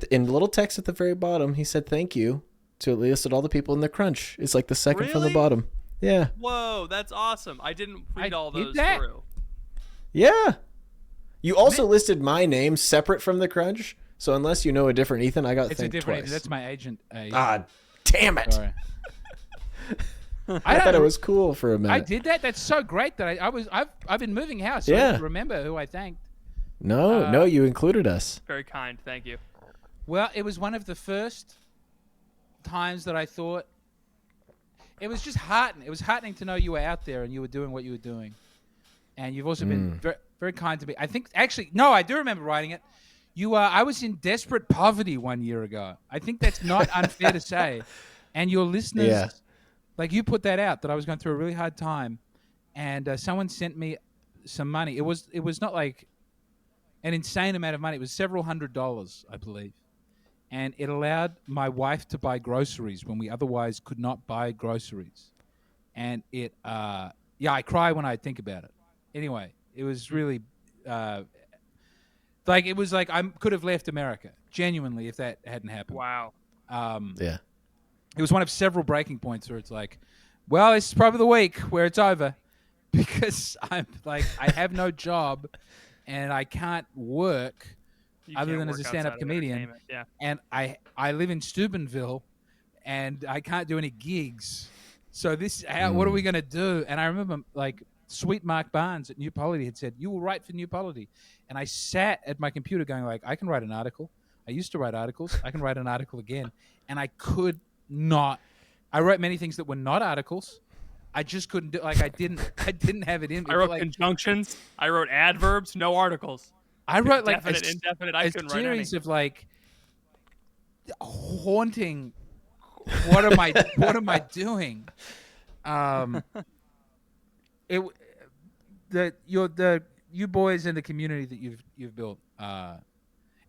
In little text at the very bottom, he said thank you to listed all the people in the Crunch. It's like the second from the bottom. Yeah. Whoa, that's awesome. I didn't read all those through. Yeah. You also listed my name separate from the Crunch. So unless you know a different Ethan, I got thanked It's a different. twice. That's my agent. Ah, damn it! Sorry. I thought it was cool for a minute. I did that. That's so great that I've been moving house. So Yeah. I don't remember who I thanked. No, you included us. Very kind. Thank you. Well, it was one of the first times that I thought it was just heartening. It was heartening to know you were out there and you were doing what you were doing, and you've also been very, very kind to me. I think I do remember writing it. I was in desperate poverty 1 year ago. I think that's not unfair to say. And your listeners, like you put that out, that I was going through a really hard time. And someone sent me some money. It was not like an insane amount of money. It was several $100s, I believe. And it allowed my wife to buy groceries when we otherwise could not buy groceries. And I cry when I think about it. Anyway, it was really... it was like I could have left America, genuinely, if that hadn't happened. Wow. Yeah. It was one of several breaking points where it's like, well, this is probably the week where it's over because I'm like, I have no job and I can't work other than as a stand-up comedian. Yeah. And I live in Steubenville and I can't do any gigs. So what are we going to do? And I remember like sweet Mark Barnes at New Polity had said, you will write for New Polity. And I sat at my computer going like, I can write an article. I used to write articles. I can write an article again. And I could not. I wrote many things that were not articles. I just couldn't do. Like I didn't have it in me. I wrote conjunctions. I wrote adverbs. No articles. I wrote like definite, indefinite. I couldn't write any. A series of like haunting. What am I doing? You boys in the community that you've built.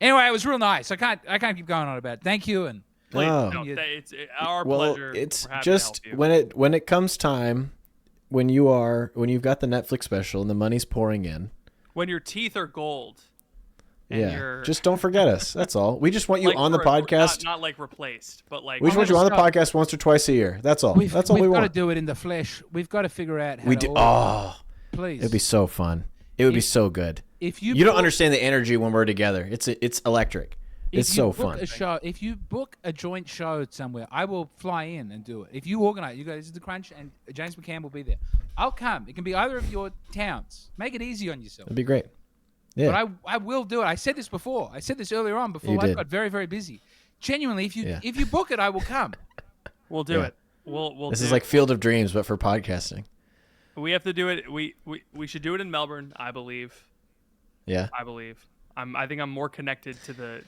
Anyway, it was real nice. I can't keep going on about it. Thank you and please, it's our pleasure. It's just when it comes time when you've got the Netflix special and the money's pouring in. When your teeth are gold. Just don't forget us. That's all. We just want you on the podcast. Not like replaced, but like we just want you on the podcast once or twice a year. That's all. That's all we want. We've got to do it in the flesh. We've got to figure out how we do. Oh, please. It'd be so fun. It would be so good. If you don't understand the energy when we're together. It's electric. It's so fun. If you book a joint show somewhere, I will fly in and do it. If you organize, you go, this is the Crunch, and James McCann will be there. I'll come. It can be either of your towns. Make it easy on yourself. It'd be great. Yeah. But I will do it. I said this before. I said this earlier on before life got very, very busy. Genuinely, if you book it, I will come. We'll do it. We'll This is like Field of Dreams, but for podcasting. We have to do it. We should do it in Melbourne, I believe. Yeah. I believe. I think I'm more connected to the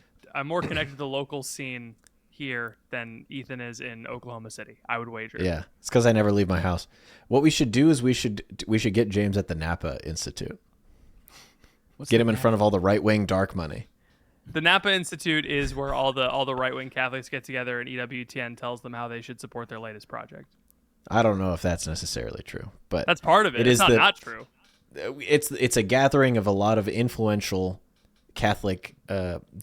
local scene here than Ethan is in Oklahoma City. I would wager. Yeah. It's because I never leave my house. What we should do is we should get James at the Napa Institute. Get him in front of all the right-wing dark money. The Napa Institute is where all the right-wing Catholics get together, and EWTN tells them how they should support their latest project. I don't know if that's necessarily true, but That's part of it. It's not true. It's a gathering of a lot of influential Catholic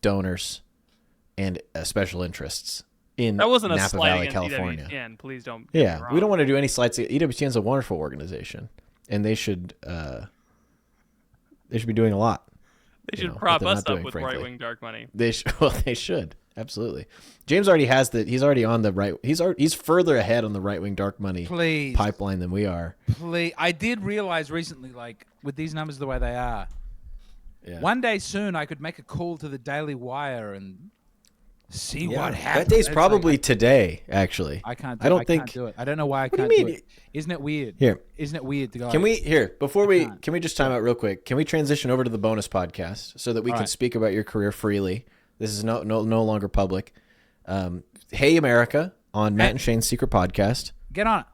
donors and special interests in That wasn't a Napa slight Valley, against California. EWTN. Please don't. Get me Yeah, wrong. we don't want to do any slights. EWTN is a wonderful organization, and they should be doing a lot. They should but prop they're us not up doing, with frankly. right-wing dark money. They should absolutely. James already has the. He's already on the right. He's further ahead on the right wing dark money Please. pipeline than we are. Please. I did realize recently, like with these numbers the way they are, Yeah. one day soon I could make a call to the Daily Wire and see what happens. That day's It's probably like, today. Actually, I can't. I don't I think. can't do it. I don't know why I What do you can't do mean? it. Isn't it weird? Here. Isn't it weird to go? Can we before we can't. can we just time out real quick? Can we transition over to the bonus podcast so that we All can right. speak about your career freely? This is no longer public. Hey America on Matt and Shane's Secret Podcast. get on it?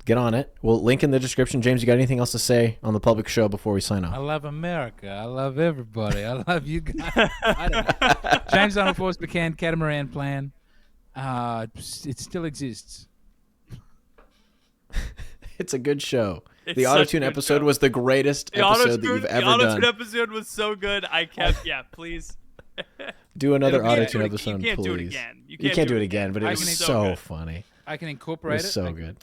Get on it. We'll link in the description. James, you got anything else to say on the public show before we sign I off? love America. I love everybody. I love you guys. I don't know. James Donald Forbes McCann, Catamaran Plan. It still exists. It's a good show. It's The such a Autotune good episode show. was the greatest episode that you've ever the done. Autotune episode was so good. I kept, please. Do another It'll be- Autotune episode, You can't please. do it again. You can't do it again, but it I was can so good. funny. I can It incorporate was it. so I, good.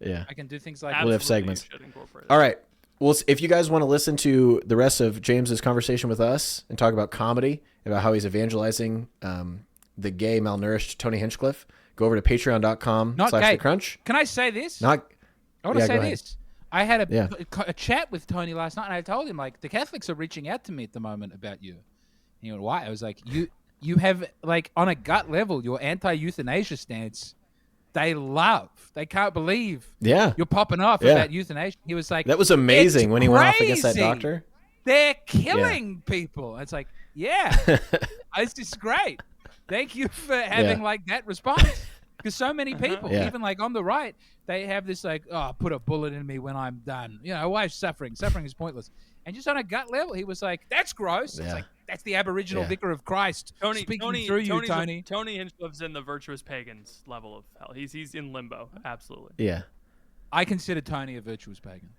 Yeah. I can do things like We'll have Absolutely, segments. you should incorporate it. All right. Well, if you guys want to listen to the rest of James's conversation with us and talk about comedy, about how he's evangelizing the gay, malnourished Tony Hinchcliffe, go over to patreon.com Not gay. /thecrunch. Can I say this? Not, I want to Yeah, say go ahead. this. I had Yeah. a chat with Tony last night, and I told him, like, the Catholics are reaching out to me at the moment about you. And he went, why? I was like, you have, like, on a gut level, your anti-euthanasia stance, they love. They can't believe yeah. you're popping off Yeah. about euthanasia. He was like, That was amazing "It's when he went off against that crazy. doctor. They're killing people. It's like, yeah, it's just great. Thank you for having Yeah. like that response. Because so many people, Yeah. even like on the right, they have this like, oh, put a bullet in me when I'm done. You know, why suffering? Suffering is pointless. And just on a gut level, he was like, that's gross. Yeah. It's like, that's the Aboriginal Yeah. Vicar of Christ speaking through you, Tony. Tony Hinchcliffe's in the virtuous pagans level of hell. He's in limbo. Absolutely. Yeah. I consider Tony a virtuous pagan.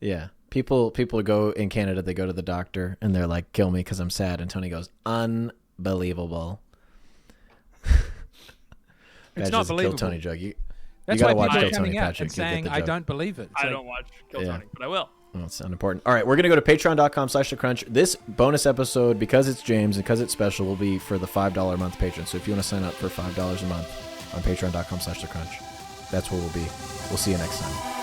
Yeah. People go in Canada, they go to the doctor and they're like, kill me because I'm sad. And Tony goes, unbelievable. It's Badge not is a Kill believable. Tony joke. You That's gotta why watch people Kill are Tony, coming out Patrick. and You'll get saying, the I joke. don't believe it. It's I like, don't watch Kill Yeah. Tony, but I will. Well, it's unimportant. All right, we're going to go to patreon.com /thecrunch. This bonus episode, because it's James and because it's special, will be for the $5 a month patron. So if you want to sign up for $5 a month on patreon.com /thecrunch, that's where we'll be. We'll see you next time.